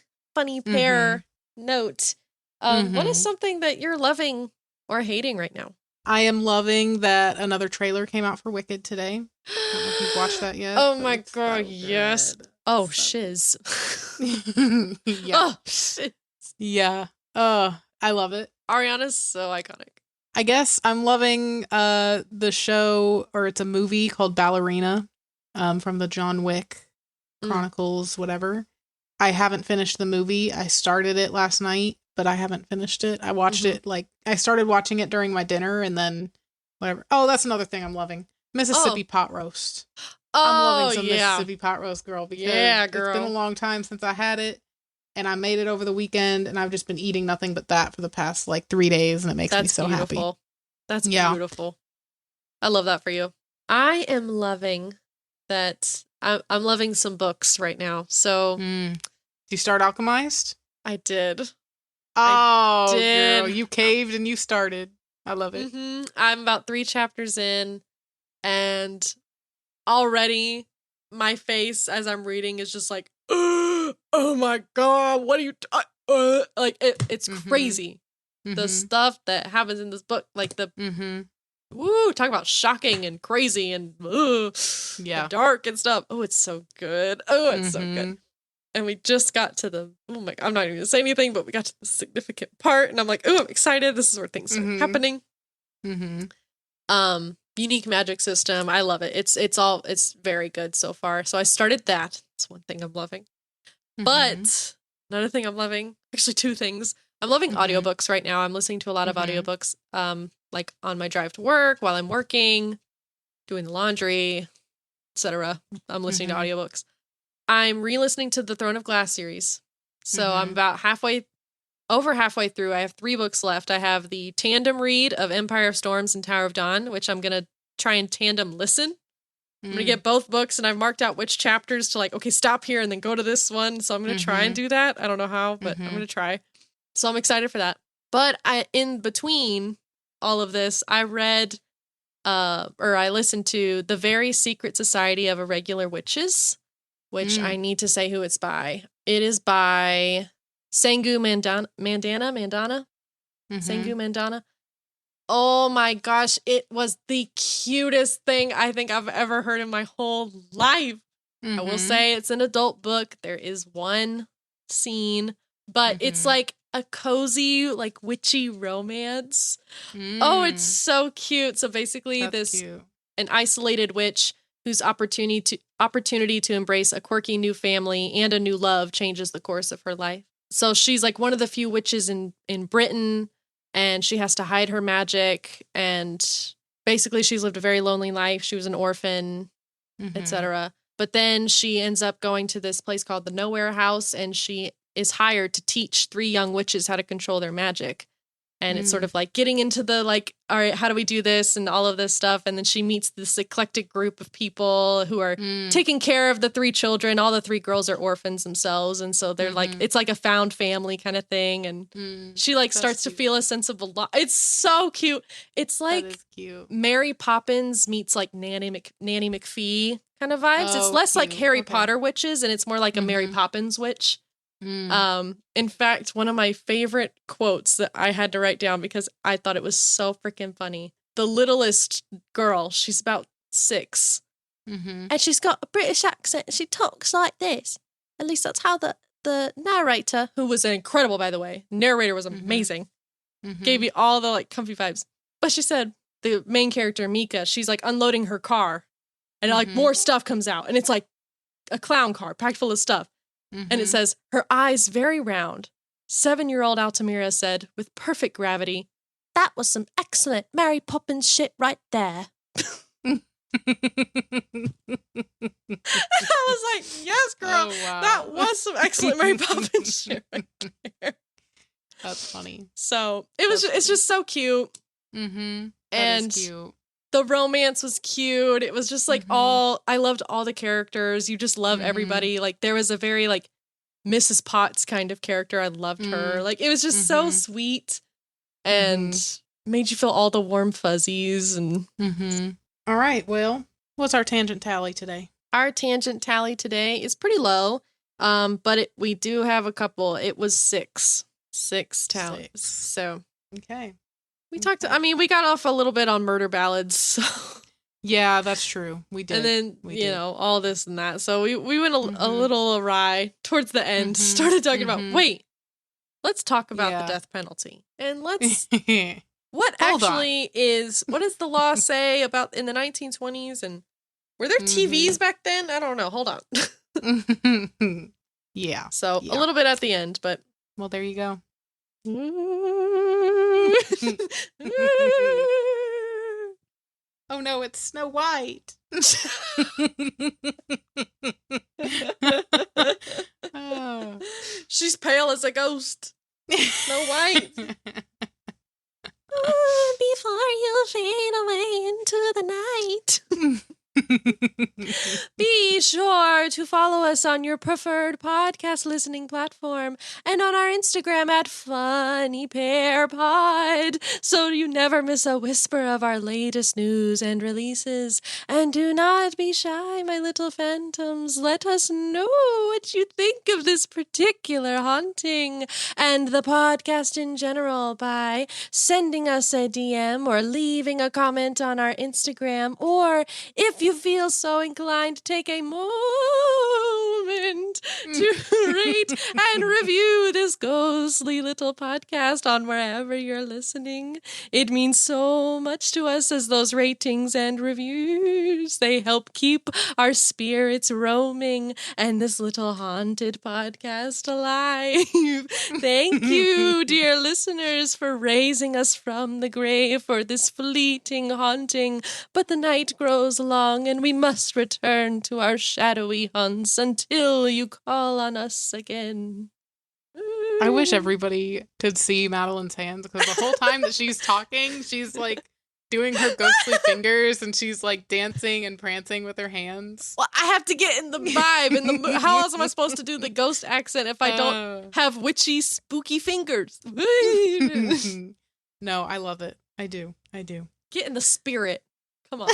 pair note, what is something that you're loving or hating right now? I am loving that another trailer came out for Wicked today. I don't know if you've watched that yet. Oh my god, yes. Oh, shiz. Oh, shiz. Yeah. I love it. Ariana's so iconic. I guess I'm loving the show, or it's a movie called Ballerina, from the John Wick Chronicles, whatever. I haven't finished the movie. I started it last night, but I haven't finished it. I watched it, like, I started watching it during my dinner and then whatever. Oh, that's another thing I'm loving. Mississippi pot roast. I'm loving some Mississippi pot roast, girl, because it's been a long time since I had it. And I made it over the weekend, and I've just been eating nothing but that for the past, like, 3 days, and it makes me so happy. That's beautiful. I love that for you. I am loving that. I'm loving some books right now. So, did you start Alchemized? I did. Oh, I did. Girl, you caved and you started. I love it. I'm about 3 chapters in. And already my face as I'm reading is just like, oh my God, what are you, like, it's crazy. The stuff that happens in this book, like the, woo, talk about shocking and crazy and dark and stuff. Oh, it's so good. Oh, it's so good. And we just got to the, oh my God, I'm not even going to say anything, but we got to the significant part. And I'm like, oh, I'm excited. This is where things are happening. Unique magic system. I love it. It's very good so far. So I started that. It's one thing I'm loving. But another thing I'm loving, actually two things. I'm loving audiobooks right now. I'm listening to a lot of audiobooks, like on my drive to work, while I'm working, doing the laundry, etc. I'm listening to audiobooks. I'm re-listening to the Throne of Glass series. So I'm about over halfway through. I have 3 books left. I have the tandem read of Empire of Storms and Tower of Dawn, which I'm going to try and tandem listen. I'm going to get both books, and I've marked out which chapters to like, okay, stop here and then go to this one. So I'm going to try and do that. I don't know how, but I'm going to try. So I'm excited for that. But in between all of this, I read, or I listened to The Very Secret Society of Irregular Witches, which I need to say who it's by. It is by Sangu Mandana. Sangu Mandana. Oh my gosh, it was the cutest thing I think I've ever heard in my whole life. I will say it's an adult book. There is one scene, but it's like a cozy, like witchy romance. Oh, it's so cute. So basically an isolated witch whose opportunity to embrace a quirky new family and a new love changes the course of her life. So she's like one of the few witches in Britain, and she has to hide her magic, and basically she's lived a very lonely life. She was an orphan, etc. But then she ends up going to this place called the Nowhere House, and she is hired to teach 3 young witches how to control their magic. And it's sort of like getting into the like, all right, how do we do this and all of this stuff. And then she meets this eclectic group of people who are taking care of the 3 children. All the 3 girls are orphans themselves. And so they're like, it's like a found family kind of thing. And she like starts to feel a sense of belonging. It's so cute. It's like Mary Poppins meets like Nanny McPhee kind of vibes. It's less like Harry Potter witches, and it's more like a Mary Poppins witch. In fact, one of my favorite quotes that I had to write down because I thought it was so freaking funny. The littlest girl, she's about 6, and she's got a British accent. She talks like this. At least that's how the narrator, who was incredible, by the way, narrator was amazing, gave me all the like comfy vibes. But she said the main character Mika, she's like unloading her car, and like more stuff comes out, and it's like a clown car packed full of stuff. And it says, her eyes very round. 7-year-old Altamira said, with perfect gravity, that was some excellent Mary Poppins shit right there. I was like, yes, girl, that was some excellent Mary Poppins shit right there. That's funny. So it's just so cute. And cute. The romance was cute. It was just like I loved all the characters. You just love everybody. Like there was a very like Mrs. Potts kind of character. I loved her. Like it was just so sweet and made you feel all the warm fuzzies. And all right. Well, what's our tangent tally today? Our tangent tally today is pretty low. But we do have a couple. It was 6 tallies. So okay. We talked, I mean, we got off a little bit on murder ballads. So. Yeah, that's true. We did. And then, you know, all this and that. So we went a little awry towards the end, started talking about, wait, let's talk about the death penalty. And let's, what is the law say about in the 1920s? And were there TVs back then? I don't know. Hold on. Yeah. So a little bit at the end, but. Well, there you go. Oh no, it's Snow White. Oh. She's pale as a ghost. Snow White. Before you fade away into the night. Be sure to follow us on your preferred podcast listening platform and on our Instagram at FunnyPairPod so you never miss a whisper of our latest news and releases. And do not be shy, my little phantoms. Let us know what you think of this particular haunting and the podcast in general by sending us a DM or leaving a comment on our Instagram, or if you feel so inclined, take a moment to rate and review this ghostly little podcast on wherever you're listening. It means so much to us as those ratings and reviews. They help keep our spirits roaming and this little haunted podcast alive. Thank you, dear listeners, for raising us from the grave for this fleeting haunting. But the night grows long, and we must return to our shadowy hunts until you call on us again. I wish everybody could see Madeline's hands, because the whole time that she's talking, she's like doing her ghostly fingers, and she's like dancing and prancing with her hands. Well, I have to get in the vibe. In the how else am I supposed to do the ghost accent if I don't have witchy, spooky fingers? No, I love it. I do. Get in the spirit. Come on.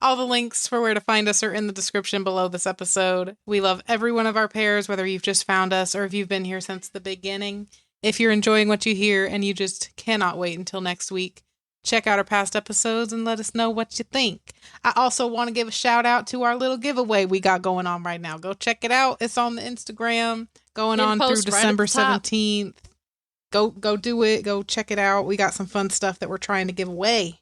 All the links for where to find us are in the description below this episode. We love every one of our pairs, whether you've just found us or if you've been here since the beginning. If you're enjoying what you hear and you just cannot wait until next week, check out our past episodes and let us know what you think. I also want to give a shout out to our little giveaway we got going on right now. Go check it out. It's on the Instagram, going on through December 17th. Go do it. Go check it out. We got some fun stuff that we're trying to give away.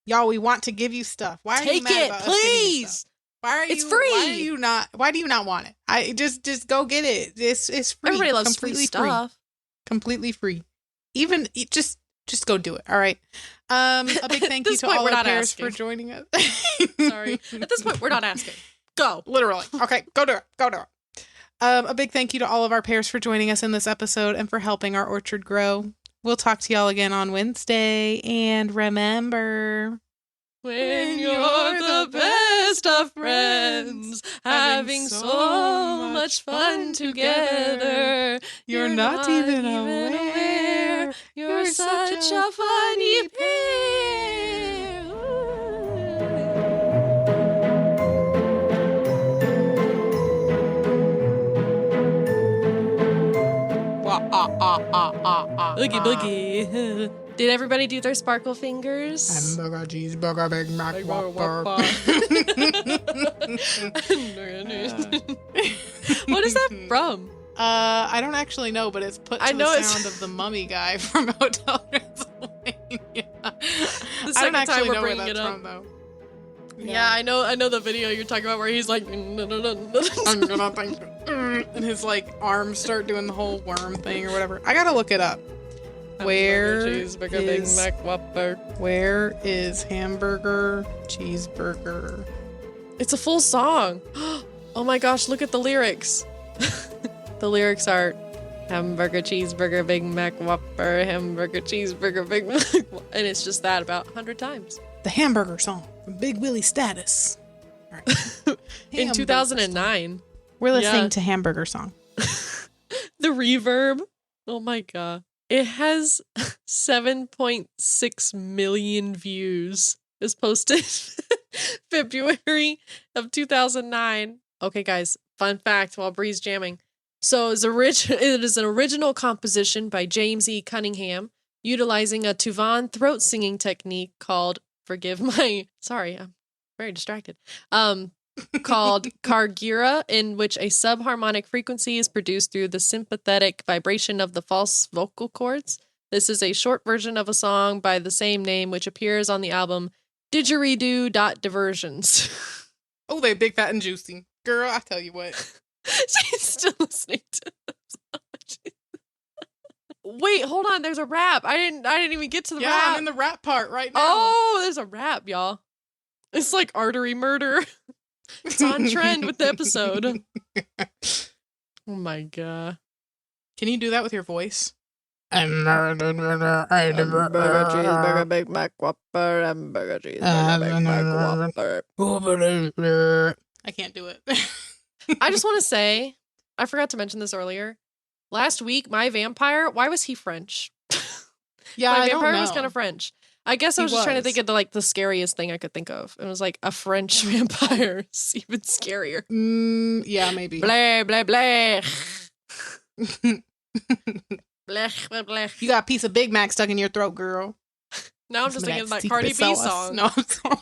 Y'all, we want to give you stuff. Why are you mad about us giving you stuff? It's free. Why do you not want it? I just go get it. It's free. Everybody loves free stuff. Completely free. Even just go do it. All right. A big thank you to all our pairs for joining us. Sorry. At this point, we're not asking. Go. Literally. Okay, go do it. A big thank you to all of our pairs for joining us in this episode and for helping our orchard grow. We'll talk to y'all again on Wednesday. And remember, when you're the best of friends, having so much fun together, you're not even aware. You're such a funny pair. Boogie boogie. Did everybody do their sparkle fingers? Hamburger, cheeseburger, Big Mac, Whopper. What is that from? I don't actually know, but it's put to the sound of the mummy guy from Hotel Transylvania. The I don't second time actually we're know where bringing that's it up. from, though. Yeah, I know the video you're talking about where he's like, and his like arms start doing the whole worm thing or whatever. I gotta look it up. Where cheeseburger, Big Mac, Whopper. Where is hamburger, cheeseburger? It's a full song. Oh my gosh, look at the lyrics. The lyrics are hamburger, cheeseburger, Big Mac, Whopper, hamburger, cheeseburger, Big Mac, and it's just that about 100 times. The hamburger song from Big Willie Status. All right. In 2009. Song. We're listening to Hamburger Song. The reverb. Oh my god. It has 7.6 million views. It was posted February of 2009. Okay, guys, fun fact while Bree's jamming. So it is an original composition by James E. Cunningham, utilizing a Tuvan throat singing technique called, sorry, I'm very distracted, called Kargira, in which a subharmonic frequency is produced through the sympathetic vibration of the false vocal cords. This is a short version of a song by the same name, which appears on the album Didgeridoo.Diversions. Oh, they big, fat, and juicy. Girl, I tell you what. She's still listening to this. Wait, hold on. There's a rap. I didn't even get to the rap. Yeah, I'm in the rap part right now. Oh, there's a rap, y'all. It's like artery murder. It's on trend with the episode. Oh my god. Can you do that with your voice? Hamburger, cheeseburger, Big Mac, Whopper, hamburger, cheeseburger, Big Mac, Whopper. I can't do it. I just want to say, I forgot to mention this earlier. Last week, my vampire, why was he French? Yeah, My I don't vampire know. was kind of French. I guess I was just trying to think of the scariest thing I could think of. It was like a French vampire. It's even scarier. Yeah, maybe. Blah, blah, blah. Blah, blah, blah. You got a piece of Big Mac stuck in your throat, girl. Now I'm just Some thinking of that secret Cardi B sauce. song. No, I'm sorry.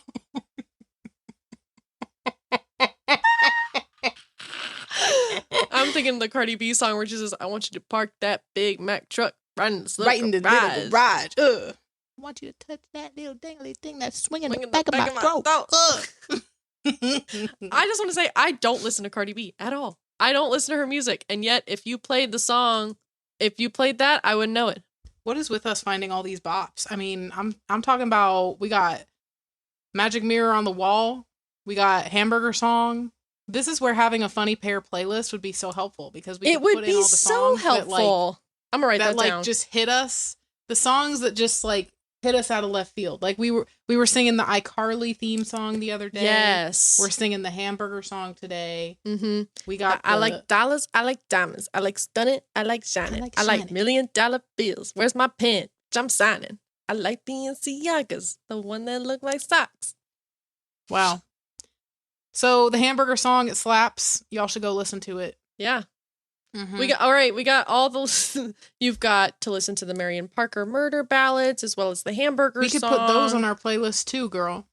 I'm thinking the Cardi B song where she says, I want you to park that Big Mac truck right in the Right in the middle of the garage. I want you to touch that little dangly thing that's swinging Swinging the back of my throat. I just want to say, I don't listen to Cardi B at all. I don't listen to her music. And yet, if you played the song, if you played that, I would know it. What is with us finding all these bops? I mean, I'm talking about, we got Magic Mirror on the Wall. We got Hamburger Song. This is where having a funny pair playlist would be so helpful, because we It could would put in be all the so songs helpful. I'm gonna write that down. just hit us. The songs that just like hit us out of left field. Like we were singing the iCarly theme song the other day. Yes. We're singing the Hamburger Song today. Mm-hmm. We got I like dollars. I like diamonds. I like stunning. I like shining. I like $1,000,000 bills. Where's my pen? I'm signing. I like Balenciagas, the one that look like socks. Wow. So the Hamburger Song, it slaps. Y'all should go listen to it. Yeah. Mm-hmm. We got all those. You've got to listen to the Marion Parker murder ballads as well as the Hamburger We could song. put those on our playlist too, girl.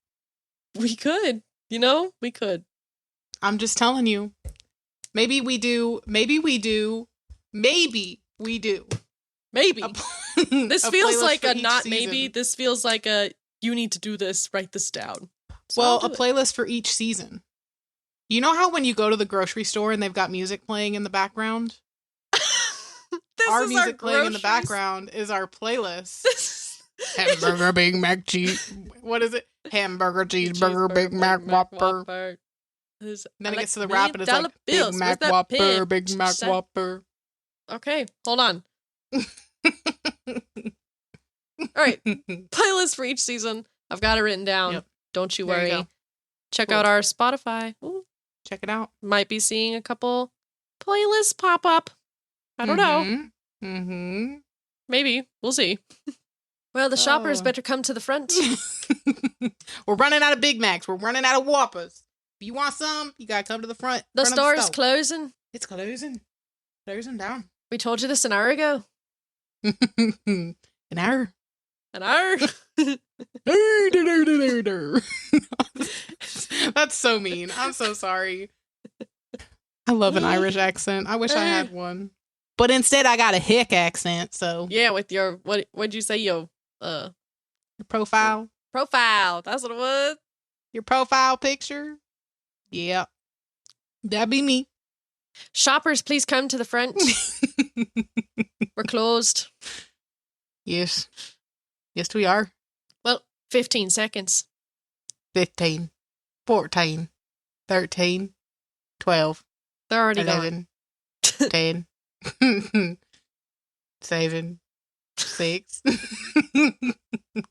We could. We could. I'm just telling you. Maybe we do. Maybe we do. Maybe we do. Maybe. This feels like a not season. maybe. This feels like a you need to do this. Write this down. So well, a playlist for each season. You know how when you go to the grocery store and they've got music playing in the background? Our music playing in the background is our playlist. Hamburger, Big Mac, cheese. What is it? Hamburger, cheeseburger, Big Mac, Whopper. Then it gets to the rap and it's like Big Mac, Whopper, Big Mac, Whopper. Okay, hold on. All right, playlist for each season. I've got it written down. Yep. Don't you There you worry. go. Check Cool. out our Spotify. Ooh, Check it out. might be seeing a couple playlists pop up. I don't know. Mm-hmm. Maybe. We'll see. Well, the shoppers Oh. better come to the front. We're running out of Big Macs. We're running out of Whoppers. If you want some, you gotta come to the front. The front of store is store. closing. It's closing. Closing down. We told you this an hour ago. An hour. An hour? That's so mean. I'm so sorry. I love an Irish accent. I wish I had one. But instead I got a hick accent, so Yeah, with your what'd you say, your your profile. profile. That's what it was. Your profile picture. Yeah. That'd be me. Shoppers, please come to the front. We're closed. Yes. Yes, we are. Well, 15 seconds. 15, 14, 13, 12, They're already gone. 11, 10, 7, 6,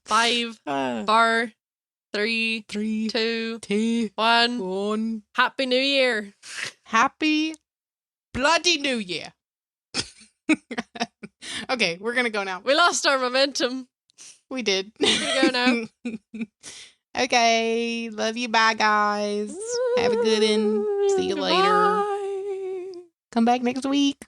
5, 4, 3, 3, 2, 2, 1. 1. Happy New Year. Happy bloody New Year. Okay, we're going to go now. We lost our momentum. We did. We're gonna go now. Okay, love you. Bye, guys. Have a good one. See you later. Bye. Come back next week.